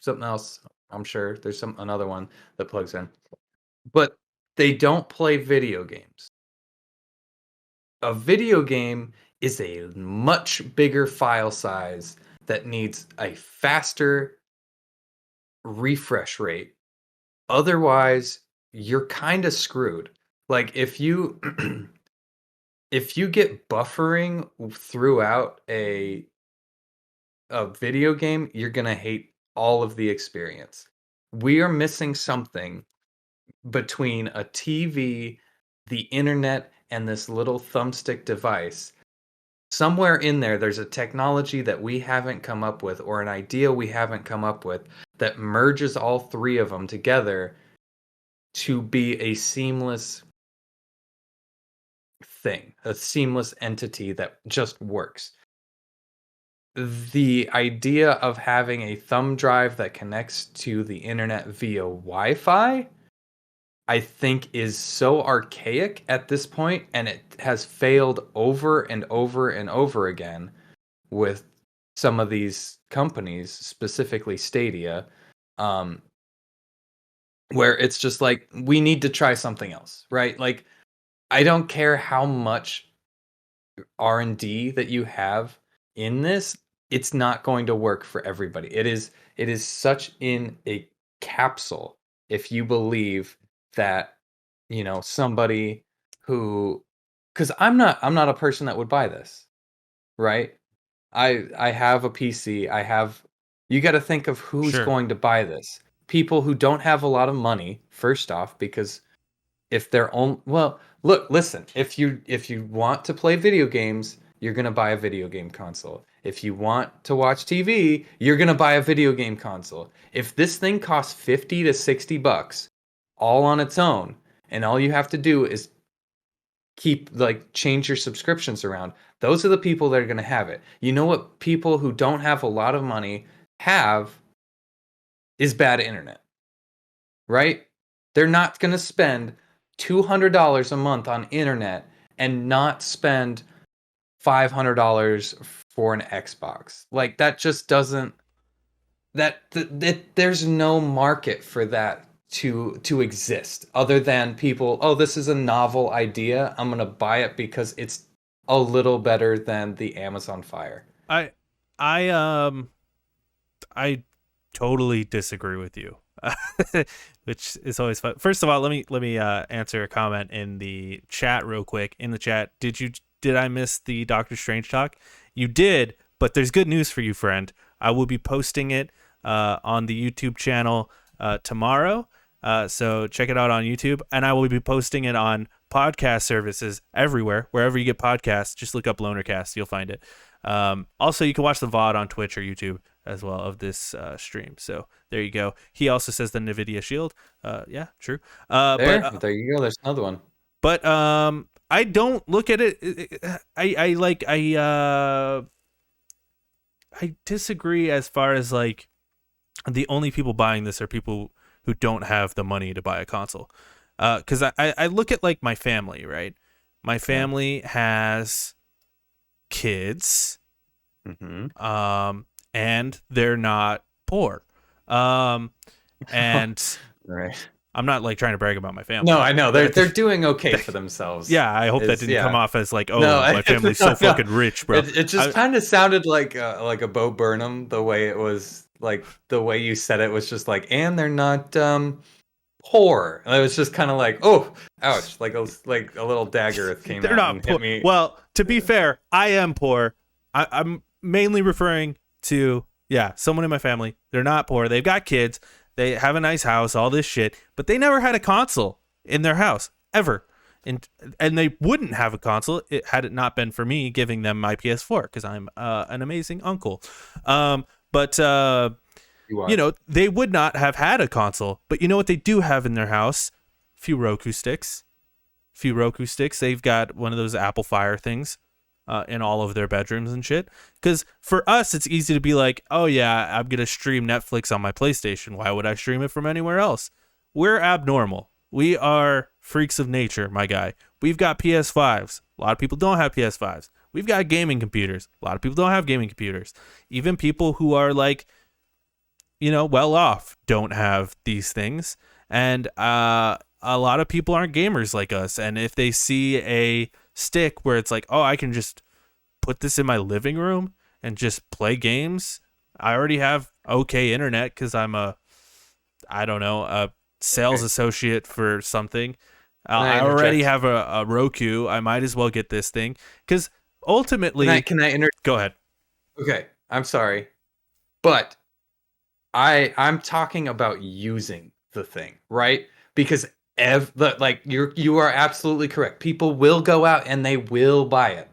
something else. I'm sure there's another one that plugs in. But they don't play video games. A video game is a much bigger file size that needs a faster refresh rate. Otherwise, you're kind of screwed. Like if you if you get buffering throughout a video game, you're going to hate all of the experience. We are missing something between a TV, the internet, and this little thumbstick device. Somewhere in there, there's a technology that we haven't come up with, or an idea we haven't come up with, that merges all three of them together to be a seamless thing, a seamless entity that just works. The idea of having a thumb drive that connects to the internet via Wi-Fi, I think, is so archaic at this point, and it has failed over and over and over again with some of these companies, specifically Stadia, where it's just like, we need to try something else, right? Like, I don't care how much R&D that you have in this, it's not going to work for everybody. It is such in a capsule if you believe that, somebody who, cuz I'm not a person that would buy this, right? I have a PC. You got to think of who's Sure. going to buy this. People who don't have a lot of money, first off, because if they're on, well, look, listen, if you want to play video games, you're going to buy a video game console. If you want to watch TV, you're going to buy a video game console. If this thing costs 50 to 60 bucks all on its own, and all you have to do is change your subscriptions around, those are the people that are going to have it. You know what people who don't have a lot of money have is bad internet, right? They're not going to spend $200 a month on internet and not spend $500 for an Xbox. Like, that just doesn't, there's no market for that to exist, other than people, oh, this is a novel idea, I'm gonna buy it because it's a little better than the Amazon Fire. I totally disagree with you. Which is always fun. First of all, let me answer a comment in the chat real quick. In the chat, did I miss the Doctor Strange talk? You did, but there's good news for you, friend. I will be posting it on the YouTube channel tomorrow. So check it out on YouTube, and I will be posting it on podcast services everywhere, wherever you get podcasts. Just look up Lonercast, you'll find it. Also, you can watch the VOD on Twitch or YouTube as well of this stream. So there you go. He also says the NVIDIA Shield. Yeah, true. There you go. There's another one. But I don't look at it. I disagree as far as like the only people buying this are people who don't have the money to buy a console. Because I look at like my family, right? My family has kids, and they're not poor. And right. I'm not like trying to brag about my family. No, I know they're doing okay for themselves. Yeah, I hope that didn't come off as like, oh, no, my family's so fucking rich, bro. It just kind of sounded like a Bo Burnham, the way it was, like the way you said it was just like, and they're not poor. And it was just kind of like, oh, ouch, like a little dagger came they're out not and poor. hit me. Well, to be fair, I am poor. I'm mainly referring to someone in my family. They're not poor. They've got kids. They have a nice house, all this shit, but they never had a console in their house ever. And they wouldn't have a console had it not been for me giving them my PS4, because I'm an amazing uncle. But they would not have had a console. But you know what they do have in their house? A few Roku sticks. They've got one of those Apple Fire things in all of their bedrooms and shit. Because for us, it's easy to be like, oh yeah, I'm going to stream Netflix on my PlayStation. Why would I stream it from anywhere else? we're abnormal. We are freaks of nature, my guy. We've got PS5s. A lot of people don't have PS5s. We've got gaming computers. A lot of people don't have gaming computers. Even people who are like, well off don't have these things. And a lot of people aren't gamers like us. And if they see a stick where it's like, oh, I can just put this in my living room and just play games. I already have okay internet because I'm a sales associate for something. I already have a Roku. I might as well get this thing because ultimately. Can I Go ahead. Okay, I'm sorry, but I'm talking about using the thing, right? Because you are absolutely correct. People will go out and they will buy it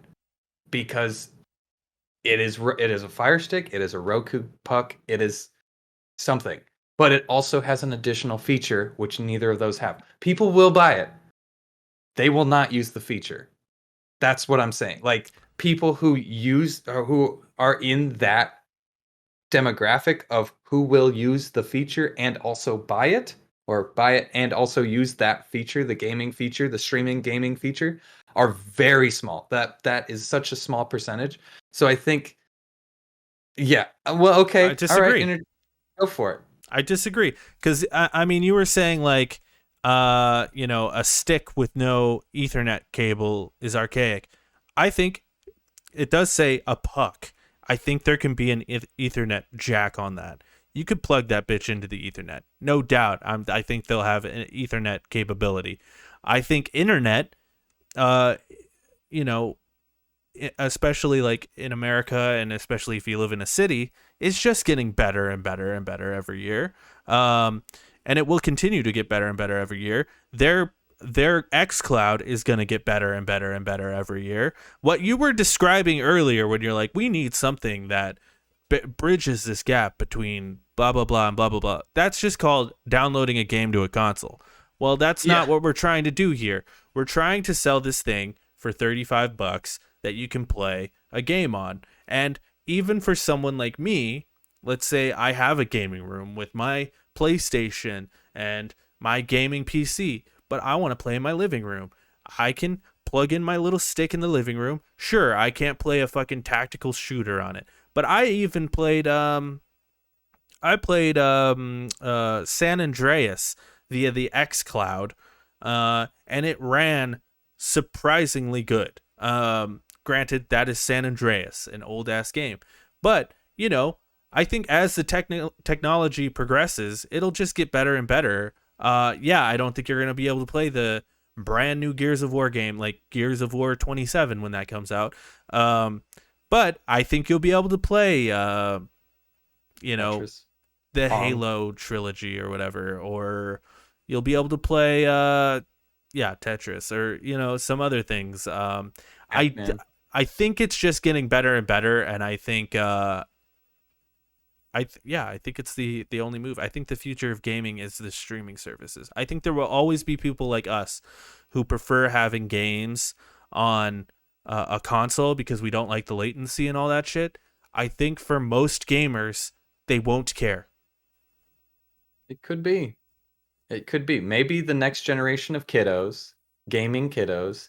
because it is a Fire Stick, it is a Roku puck, it is something. But it also has an additional feature which neither of those have. People will buy it. They will not use the feature. That's what I'm saying. Like people who use or who are in that demographic of who will use the feature and also buy it and also use that feature, the gaming feature, the streaming gaming feature, are very small. That is such a small percentage. So I think, yeah. Well, okay. I disagree. All right, go for it. I disagree because I mean you were saying like a stick with no Ethernet cable is archaic. I think it does say a puck. I think there can be an Ethernet jack on that. You could plug that bitch into the Ethernet, no doubt. I think they'll have an Ethernet capability. I think internet, especially like in America, and especially if you live in a city, is just getting better and better and better every year. And it will continue to get better and better every year. Their xCloud is going to get better and better and better every year. What you were describing earlier when you're like, we need something that bridges this gap between blah, blah, blah, and blah, blah, blah. That's just called downloading a game to a console. Well, that's not what we're trying to do here. We're trying to sell this thing for $35 that you can play a game on. And even for someone like me, let's say I have a gaming room with my PlayStation and my gaming PC, but I want to play in my living room. I can plug in my little stick in the living room. Sure, I can't play a fucking tactical shooter on it, but I even played San Andreas via the xCloud, and it ran surprisingly good. Granted, that is San Andreas, an old ass game, but I think as the technology progresses, it'll just get better and better. I don't think you're going to be able to play the brand new Gears of War game, like Gears of War 27 when that comes out. But I think you'll be able to play, Tetris. The Halo trilogy or whatever, or you'll be able to play, Tetris or, some other things. I think it's just getting better and better. And I think, I think it's the only move. I think the future of gaming is the streaming services. I think there will always be people like us who prefer having games on a console because we don't like the latency and all that shit. I think for most gamers, they won't care. It could be. Maybe the next generation of gaming kiddos,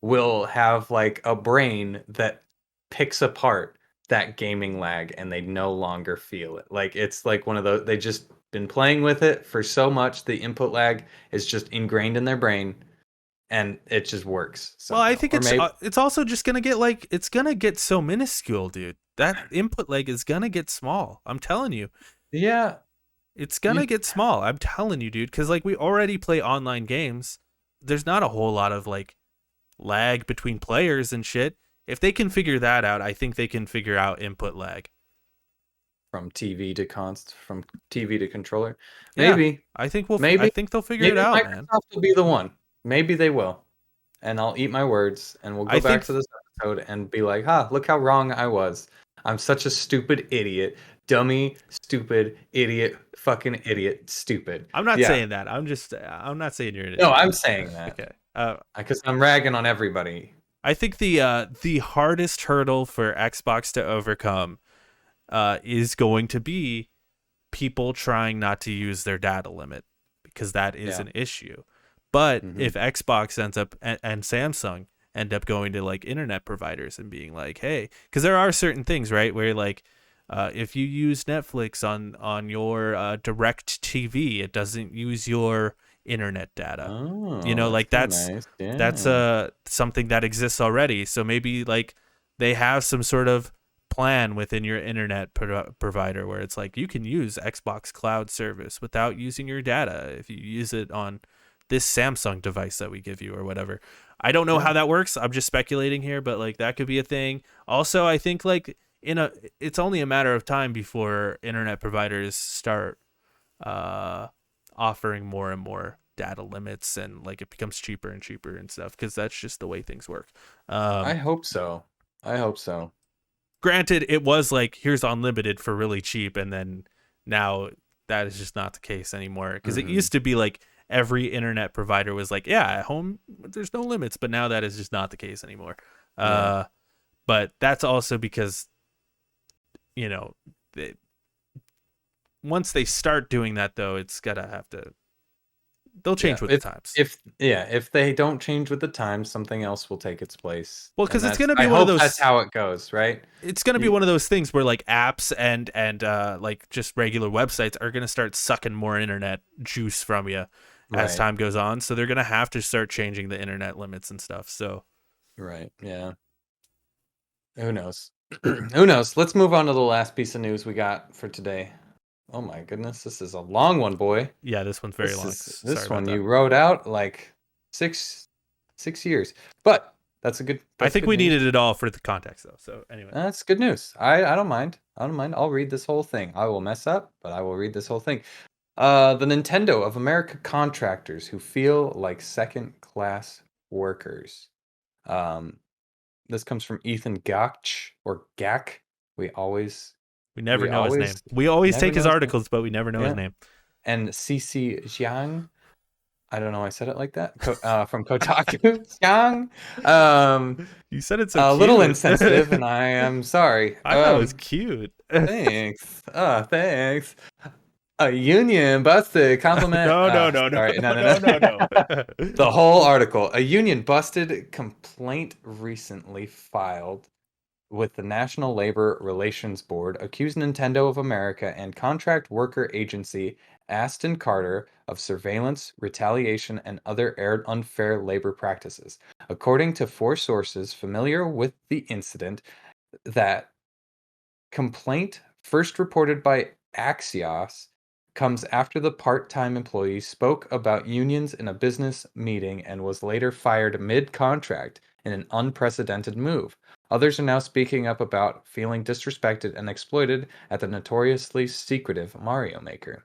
will have like a brain that picks apart that gaming lag and they no longer feel it. Like it's like one of those, they just been playing with it for so much, the input lag is just ingrained in their brain and it just works somehow. Well, I think it's also just gonna get it's gonna get so minuscule, dude. That input lag is gonna get small. I'm telling you. Yeah, it's gonna get small. I'm telling you, dude. Because we already play online games. There's not a whole lot of lag between players and shit. If they can figure that out, I think they can figure out input lag from TV to controller. Maybe. Yeah, I think I think they'll figure it out, Microsoft man. will be the one. Maybe they will, and I'll eat my words, and we'll go back to this episode and be like, look how wrong I was. I'm such a stupid idiot, dummy, stupid idiot, fucking idiot, stupid. I'm not saying that. I'm not saying you're an idiot. No, I'm saying that. Okay. Because I'm ragging on everybody. I think the hardest hurdle for Xbox to overcome is going to be people trying not to use their data limit, because that is Yeah. an issue. But Mhm. if Xbox ends up and Samsung end up going to like internet providers and being like, hey, because there are certain things, right, where like if you use Netflix on your direct TV, it doesn't use your internet data. You Oh, know, that's like kind of that's nice. that's Yeah. something that exists already. So maybe like they have some sort of plan within your internet provider where it's like you can use Xbox Cloud service without using your data if you use it on this Samsung device that we give you or whatever. I don't know Yeah. how that works. I'm just speculating here, but like that could be a thing. Also, I think like it's only a matter of time before internet providers start uh offering more and more data limits, and like it becomes cheaper and cheaper and stuff, because that's just the way things work. I um hope so. I hope so. Granted, it was like here's unlimited for really cheap, and then now that is just not the case anymore, because it Mhm. used to be like every internet provider was like, yeah, at home there's no limits, but now that is just not the case anymore. Yeah. But that's also because, you know, they, once they start doing that though, it's gotta have to, they'll Yeah. change with the times. If they don't change with the times, something else will take its place. Well, And because it's that's gonna be I one of hope that's those, how it goes, right? it's gonna be You, one of those things where like apps and like just regular websites are gonna start sucking more internet juice from you as right. time goes on. So they're gonna have to start changing the internet limits and stuff. So Right. Yeah. Who knows? Who knows? Let's move on to the last piece of news we got for today. Oh my goodness, this is a long one, boy. yeah, this one's very This long. is Sorry this about one that. you wrote out like six six years. But I that's think good we news. needed it all for the context though. So anyway. That's good news. I don't mind. I don't mind. I'll read this whole thing. I will mess up, but I will read this whole thing. The Nintendo of America contractors who feel like second class workers. Um, this comes from Ethan Gach or Gak. We always We never we know his always name. We always never take his know his name. articles, but we never know his Yeah. name. And CC Jiang. I don't know. I said it like that. From Kotaku. Jiang. Um, You said it so a little cute. insensitive, and I am sorry. I thought it was cute. Thanks. Thanks. A union busted. Compliment. No, no, no, no, Sorry. No, no, no, no, no. no. The whole article. A union busted complaint recently filed with the National Labor Relations Board accused Nintendo of America and contract worker agency Aston Carter of surveillance, retaliation, and other unfair labor practices. According to four sources familiar with the incident, that complaint, first reported by Axios, comes after the part-time employee spoke about unions in a business meeting and was later fired mid-contract in an unprecedented move. Others are now speaking up about feeling disrespected and exploited at the notoriously secretive Mario Maker.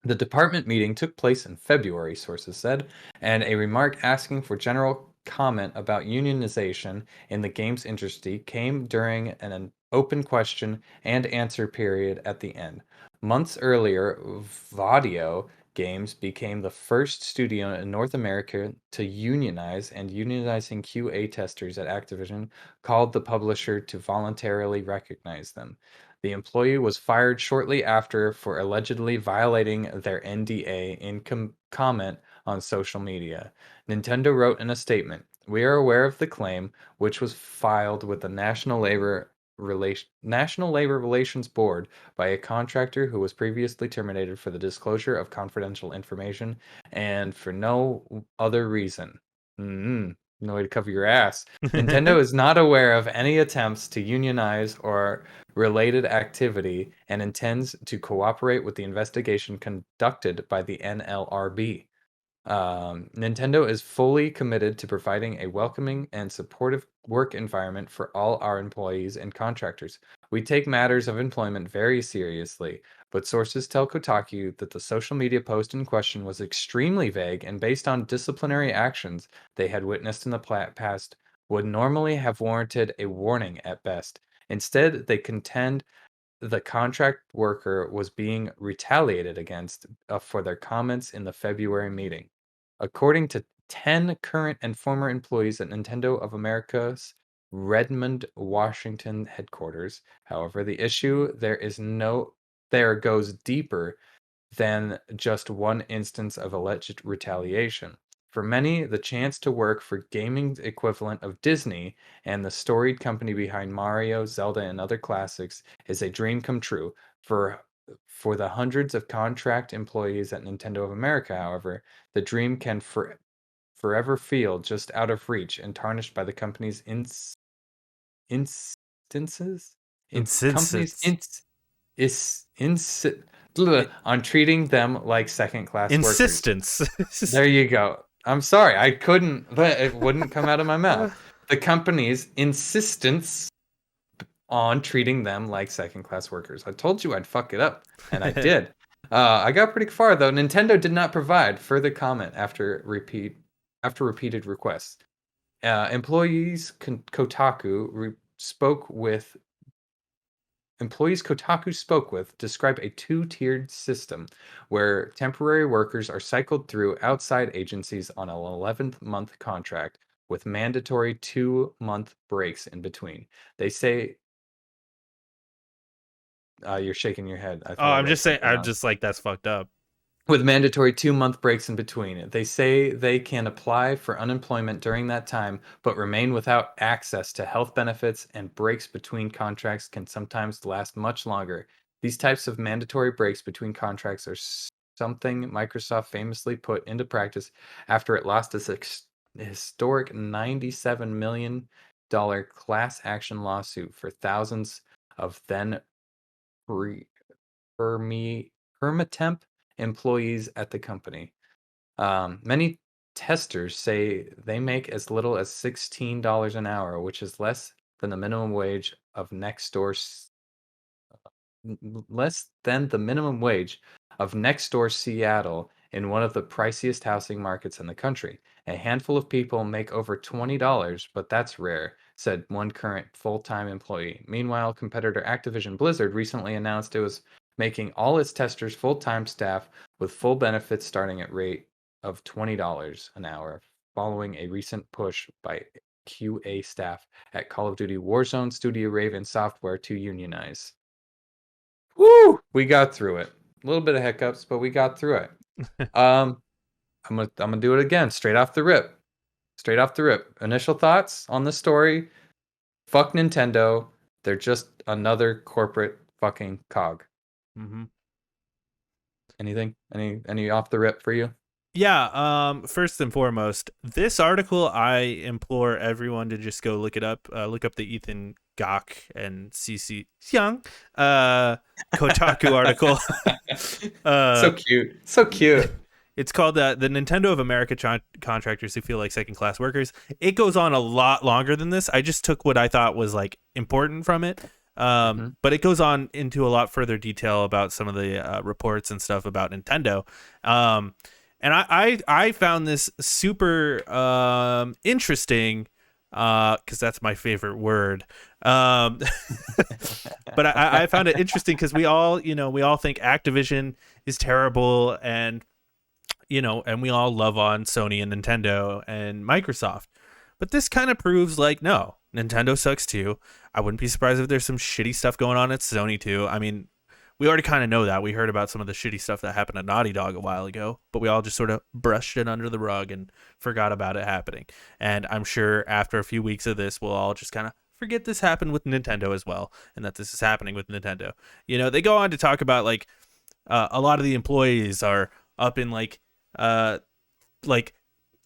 The department meeting took place in February, sources said, and a remark asking for general comment about unionization in the games industry came during an open question and answer period at the end. Months earlier, Vadio Games became the first studio in North America to unionize, and unionizing QA testers at Activision called the publisher to voluntarily recognize them. The employee was fired shortly after for allegedly violating their NDA in comment on social media. Nintendo wrote in a statement, "We are aware of the claim, which was filed with the National Labor Relations Board by a contractor who was previously terminated for the disclosure of confidential information and for no other reason." No way to cover your ass. Nintendo is not aware of any attempts to unionize or related activity and intends to cooperate with the investigation conducted by the NLRB. Nintendo is fully committed to providing a welcoming and supportive work environment for all our employees and contractors. We take matters of employment very seriously, but sources tell Kotaku that the social media post in question was extremely vague and based on disciplinary actions they had witnessed in the past would normally have warranted a warning at best. Instead, they contend the contract worker was being retaliated against for their comments in the February meeting. According to 10 current and former employees at Nintendo of America's Redmond, Washington headquarters, however, the issue there goes deeper than just one instance of alleged retaliation. For many, the chance to work for gaming's equivalent of Disney and the storied company behind Mario, Zelda, and other classics is a dream come true. For the hundreds of contract employees at Nintendo of America, however, the dream can forever feel just out of reach and tarnished by the company's instances in companies Insistence. is on treating them like second class workers. Insistence. There you go. I'm sorry, I couldn't, but it wouldn't come out of my mouth. The company's insistence on treating them like second class workers. I told you I'd fuck it up, and I did. I got pretty far though. Nintendo did not provide further comment after repeated requests. Employees Kotaku spoke with describe a two-tiered system where temporary workers are cycled through outside agencies on an 11-month contract with mandatory 2-month breaks in between. They say you're shaking your head. I Oh, thought I I'm read just saying. something I'm wrong. just like, that's fucked up. With mandatory 2-month breaks in between. They say they can apply for unemployment during that time, but remain without access to health benefits, and breaks between contracts can sometimes last much longer. These types of mandatory breaks between contracts are something Microsoft famously put into practice after it lost its historic $97 million class action lawsuit for thousands of then permatemp employees at the company. Many testers say they make as little as $16 an hour, which is less than the minimum wage of next door Seattle, in one of the priciest housing markets in the country. A handful of people make over $20, but that's rare, said one current full-time employee. Meanwhile, competitor Activision Blizzard recently announced it was making all its testers full-time staff with full benefits starting at rate of $20 an hour, following a recent push by QA staff at Call of Duty Warzone studio Raven Software to unionize. Woo! We got through it. A little bit of hiccups, but we got through it. I'm gonna do it again, straight off the rip. Straight off the rip. Initial thoughts on the story. Fuck Nintendo. They're just another corporate fucking cog. Mm-hmm. Anything? Any off the rip for you? Yeah, first and foremost, this article, I implore everyone to just go look it up. Look up the Ethan Gach and CC Young Kotaku article. So cute. So cute. It's called the Nintendo of America Contractors Who Feel Like Second Class Workers. It goes on a lot longer than this. I just took what I thought was like important from it. But it goes on into a lot further detail about some of the reports and stuff about Nintendo. And I found this super interesting because that's my favorite word. But I found it interesting because we all think Activision is terrible, and and we all love on Sony and Nintendo and Microsoft. But this kind of proves like, no, Nintendo sucks too. I wouldn't be surprised if there's some shitty stuff going on at Sony too. I mean, we already kind of know that. We heard about some of the shitty stuff that happened at Naughty Dog a while ago, but we all just sort of brushed it under the rug and forgot about it happening. And I'm sure after a few weeks of this, we'll all just kind of forget this happened with Nintendo as well, and that this is happening with Nintendo. They go on to talk about like a lot of the employees are up in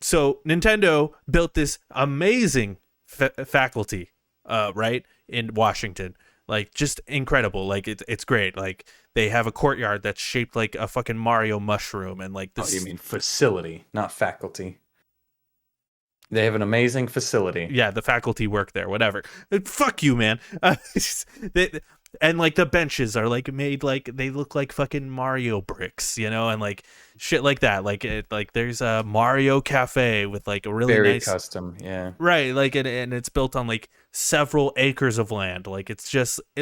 so Nintendo built this amazing faculty, right, in Washington. Like, just incredible. Like, it's great. Like, they have a courtyard that's shaped like a fucking Mario mushroom, and like this. Oh, you mean facility, not faculty. They have an amazing facility. Yeah, the faculty work there, whatever. Fuck you, man. And like the benches are like made like they look like fucking Mario bricks, and like shit like that. Like there's a Mario cafe with like a really very nice custom, yeah. Right, like and it's built on like several acres of land. Like it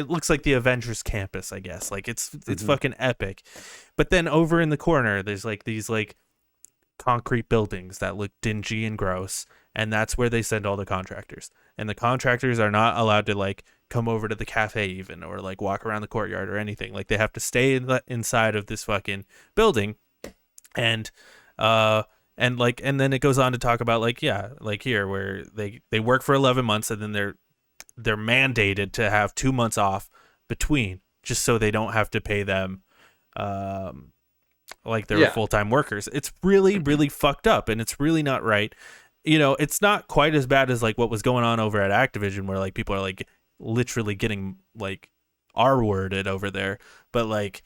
looks like the Avengers campus, I guess. Like it's fucking epic. But then over in the corner, there's like these like concrete buildings that look dingy and gross, and that's where they send all the contractors. And the contractors are not allowed to like come over to the cafe even, or like walk around the courtyard or anything. Like they have to stay inside of this fucking building. And and then it goes on to talk about like, yeah, like here where they work for 11 months, and then they're mandated to have 2 months off between, just so they don't have to pay them like they're full-time workers. It's really, really fucked up, and it's really not right. It's not quite as bad as like what was going on over at Activision, where like people are like literally getting like R-worded over there, but like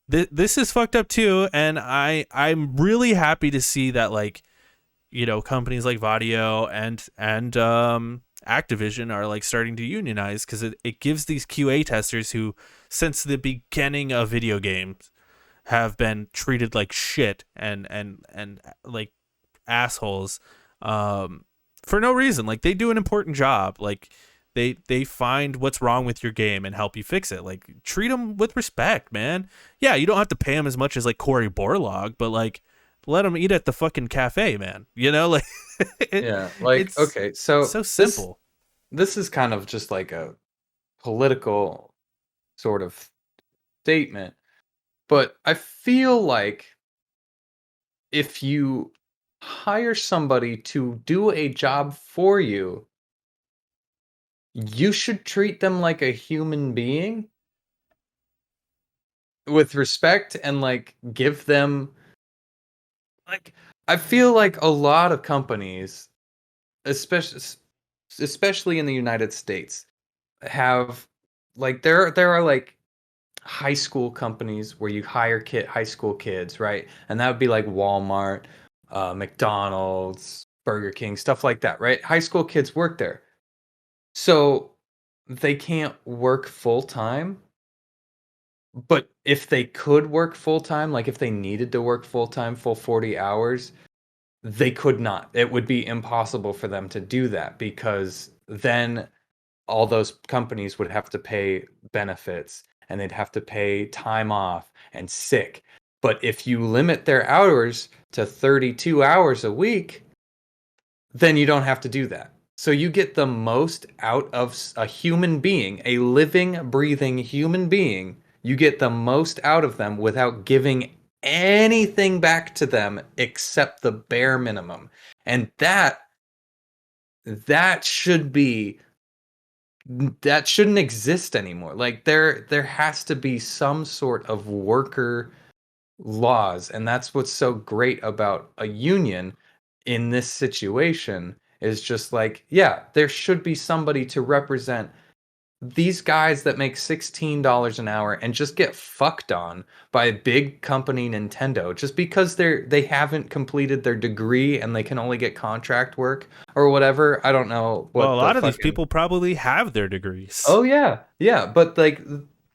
this is fucked up too. And I'm really happy to see that like companies like Vadio and Activision are like starting to unionize, because it gives these QA testers who since the beginning of video games have been treated like shit and like assholes for no reason. Like they do an important job. Like they find what's wrong with your game and help you fix it. Like treat them with respect, man. Yeah, you don't have to pay them as much as like Cory Borlaug, but like let them eat at the fucking cafe, man. Like like okay, so simple. This is kind of just like a political sort of statement, but I feel like if you hire somebody to do a job for you, you should treat them like a human being with respect, and like give them like, I feel like a lot of companies, especially in the United States, have like there are like high school companies where you hire high school kids, right? And that would be like Walmart, McDonald's, Burger King, stuff like that, right? High school kids work there. So they can't work full time. But if they could work full time, like if they needed to work full time, full 40 hours, they could not. It would be impossible for them to do that, because then all those companies would have to pay benefits, and they'd have to pay time off and sick. But if you limit their hours to 32 hours a week, then you don't have to do that. So you get the most out of a human being, a living, breathing human being. You get the most out of them without giving anything back to them except the bare minimum. And that should be, that shouldn't exist anymore. Like there has to be some sort of worker laws, and that's what's so great about a union in this situation, is just like, yeah, there should be somebody to represent these guys that make $16 an hour and just get fucked on by a big company, Nintendo, just because they haven't completed their degree and they can only get contract work or whatever. I don't know what. Well, a lot of these people probably have their degrees. Oh yeah, but like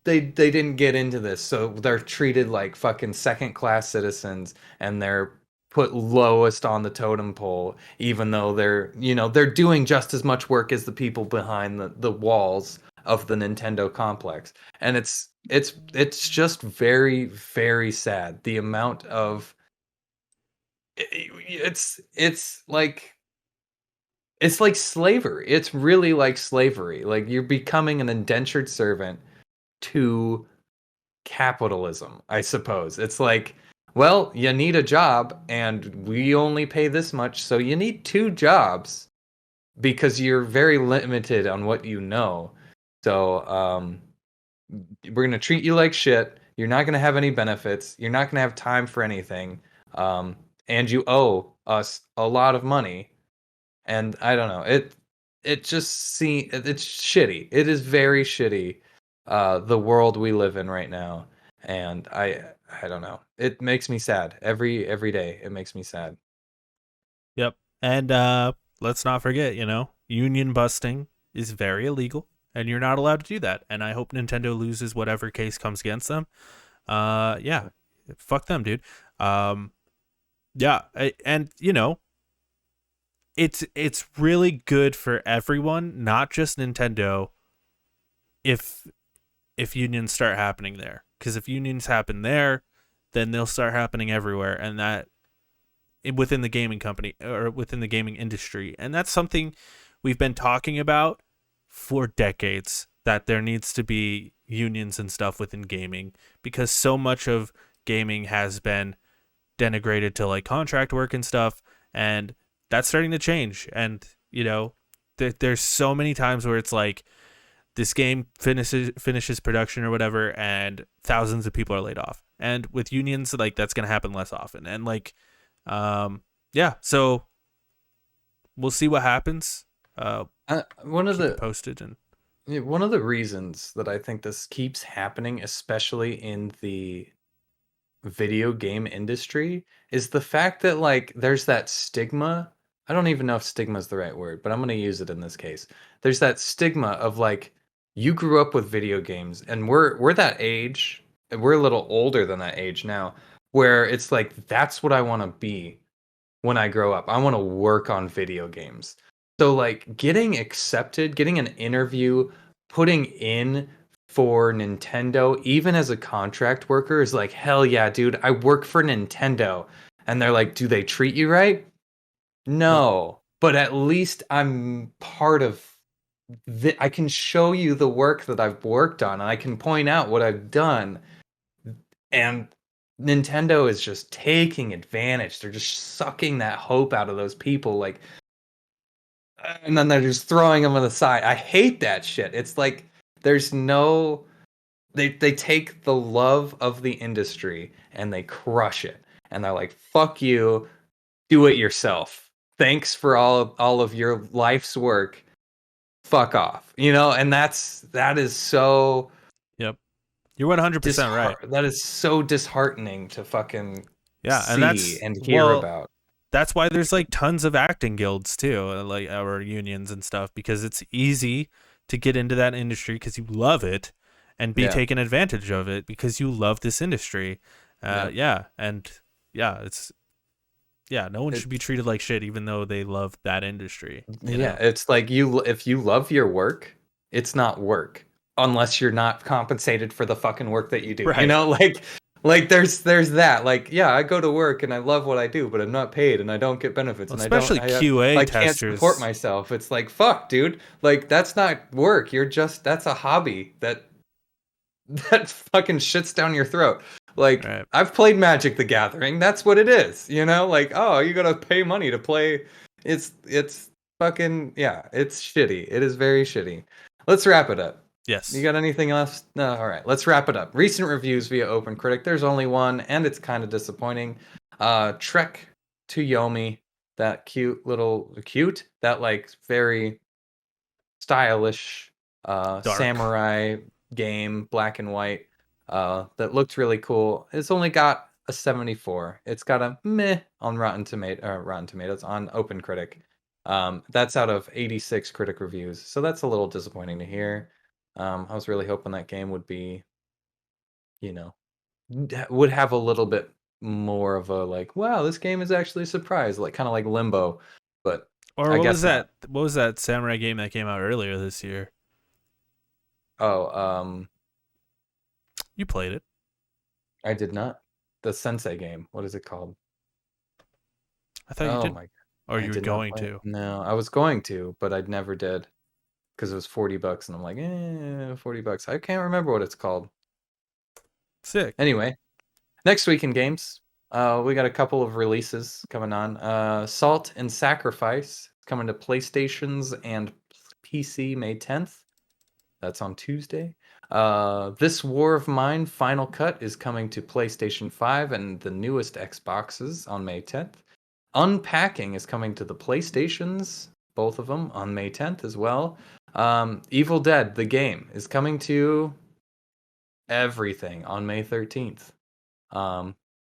they didn't get into this, so they're treated like fucking second class citizens, and they're put lowest on the totem pole, even though they're doing just as much work as the people behind the walls of the Nintendo complex. And it's just very, very sad, the amount of it's like slavery. It's really like slavery. Like you're becoming an indentured servant to capitalism, I suppose. It's like, well, you need a job and we only pay this much, so you need two jobs because you're very limited on what you know. So we're going to treat you like shit. You're not going to have any benefits. You're not going to have time for anything. And you owe us a lot of money. And I don't know. It's shitty. It is very shitty. The world we live in right now. And I don't know. It makes me sad. Every day it makes me sad. Yep. And let's not forget, union busting is very illegal, and you're not allowed to do that. And I hope Nintendo loses whatever case comes against them. Yeah. Fuck them, dude. Yeah, and it's really good for everyone, not just Nintendo, if unions start happening there. Because if unions happen there, then they'll start happening everywhere, and that within the gaming company or within the gaming industry. And that's something we've been talking about for decades that there needs to be unions and stuff within gaming, because so much of gaming has been denigrated to like contract work and stuff, and that's starting to change. And there's so many times where it's like this game finishes production or whatever, and thousands of people are laid off. And with unions, like that's gonna happen less often. And like, so we'll see what happens. One of Keep the it posted. And one of the reasons that I think this keeps happening, especially in the video game industry, is the fact that like there's that stigma. I don't even know if stigma is the right word, but I'm going to use it in this case. There's that stigma of like you grew up with video games, and we're that age. We're a little older than that age now, where it's like that's what I want to be when I grow up. I want to work on video games. So like getting accepted, getting an interview, putting in for Nintendo, even as a contract worker, is like, hell yeah, dude, I work for Nintendo. And they're like, do they treat you right? nope. No. But at least I'm part of I can show you the work that I've worked on, and I can point out what I've done. And Nintendo is just taking advantage. They're just sucking that hope out of those people, like, and then they're just throwing them on the side. I hate that shit. It's like there's no they take the love of the industry and they crush it. And they're like, "Fuck you, do it yourself. Thanks for all of your life's work. Fuck off." And that is so Yep. You're 100% right. that is so disheartening to fucking Yeah, and see and hear about. that's why there's like tons of acting guilds too, like our unions and stuff, because it's easy to get into that industry because you love it, and be taken advantage of it because you love this industry. No one should be treated like shit even though they love that industry. It's like if you love your work, it's not work unless you're not compensated for the fucking work that you do. Right. Like there's that. Like, yeah, I go to work and I love what I do, but I'm not paid and I don't get benefits, Well, and especially I QA can't testers. support myself. It's like, fuck, dude. Like that's not work. That's a hobby that fucking shits down your throat. Like, Right. I've played Magic the Gathering. That's what it is. Like, oh, you gotta pay money to play. It's fucking, yeah, it's shitty. It is very shitty. Let's wrap it up. Yes. You got anything else? No, all right. Let's wrap it up. Recent reviews via OpenCritic. There's only one, and it's kind of disappointing. Trek to Yomi, that that like very stylish samurai game, black and white, that looked really cool. It's only got a 74. It's got a meh on Rotten Tomatoes on OpenCritic. That's out of 86 critic reviews, so that's a little disappointing to hear. I was really hoping that game would be, would have a little bit more of a like, wow, this game is actually a surprise, like kind of like Limbo, but Or I what guess was that? What was that samurai game that came out earlier this year? Oh, You played it. I did not. The Sensei game. What is it called? I thought you did. My God. Or I you were did not going play it. to. No, I was going to, but I never did because it was $40, and I'm like, $40. I can't remember what it's called. Sick. Anyway, next week in games, we got a couple of releases coming on. Salt and Sacrifice coming to PlayStations and PC May 10th. That's on Tuesday. This War of Mine Final Cut is coming to PlayStation 5 and the newest Xboxes on May 10th. Unpacking is coming to the PlayStations, both of them, on May 10th as well. Evil Dead, the game, is coming to everything on May 13th.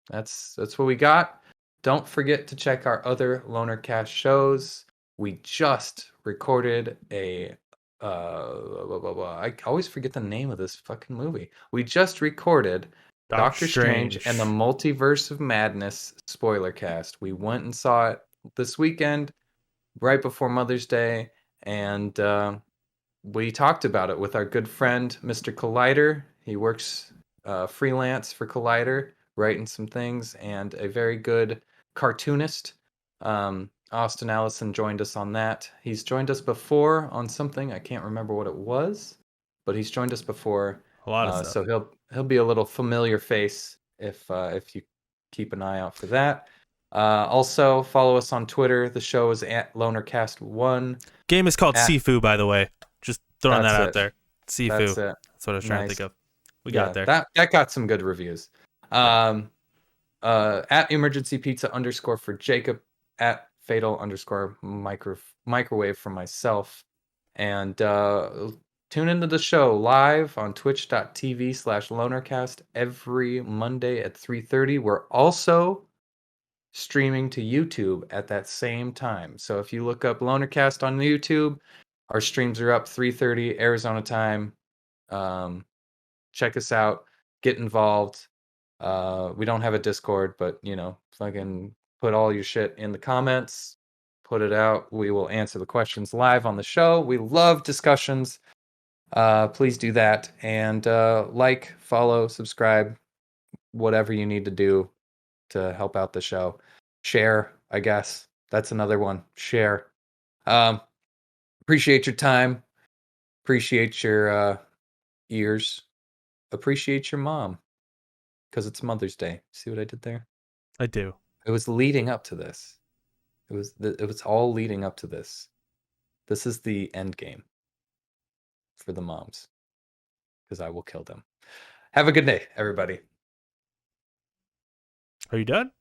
That's what we got. Don't forget to check our other Loner Cast shows. We just recorded a I always forget the name of this fucking movie. We just recorded Doctor Strange and the Multiverse of Madness spoiler cast. We went and saw it this weekend, right before Mother's Day, and we talked about it with our good friend, Mr. Collider. He works freelance for Collider, writing some things, and a very good cartoonist. Austin Allison joined us on that. He's joined us before on something. I can't remember what it was, but he's joined us before. A lot of stuff. So he'll be a little familiar face if you keep an eye out for that. Also, follow us on Twitter. The show is at LonerCast1. Game is called Sifu, by the way. Just throwing that out there. Sifu. That's it. That's what I was trying to think of. We got there. That got some good reviews. At emergency pizza _ for Jacob, at fatal _ microwave for myself, and tune into the show live on twitch.tv/lonercast every Monday at 3:30. We're also streaming to YouTube at that same time. So if you look up Lonercast on YouTube, our streams are up 3:30 Arizona time. Check us out. Get involved. We don't have a Discord, but fucking put all your shit in the comments. Put it out. We will answer the questions live on the show. We love discussions. Please do that. And like, follow, subscribe, whatever you need to do to help out the show. Share, I guess. That's another one. Share. Appreciate your time. Appreciate your ears. Appreciate your mom. Because it's Mother's Day. See what I did there? I do. It was leading up to this. It was all leading up to this. This is the end game for the moms. Because I will kill them. Have a good day, everybody. Are you done?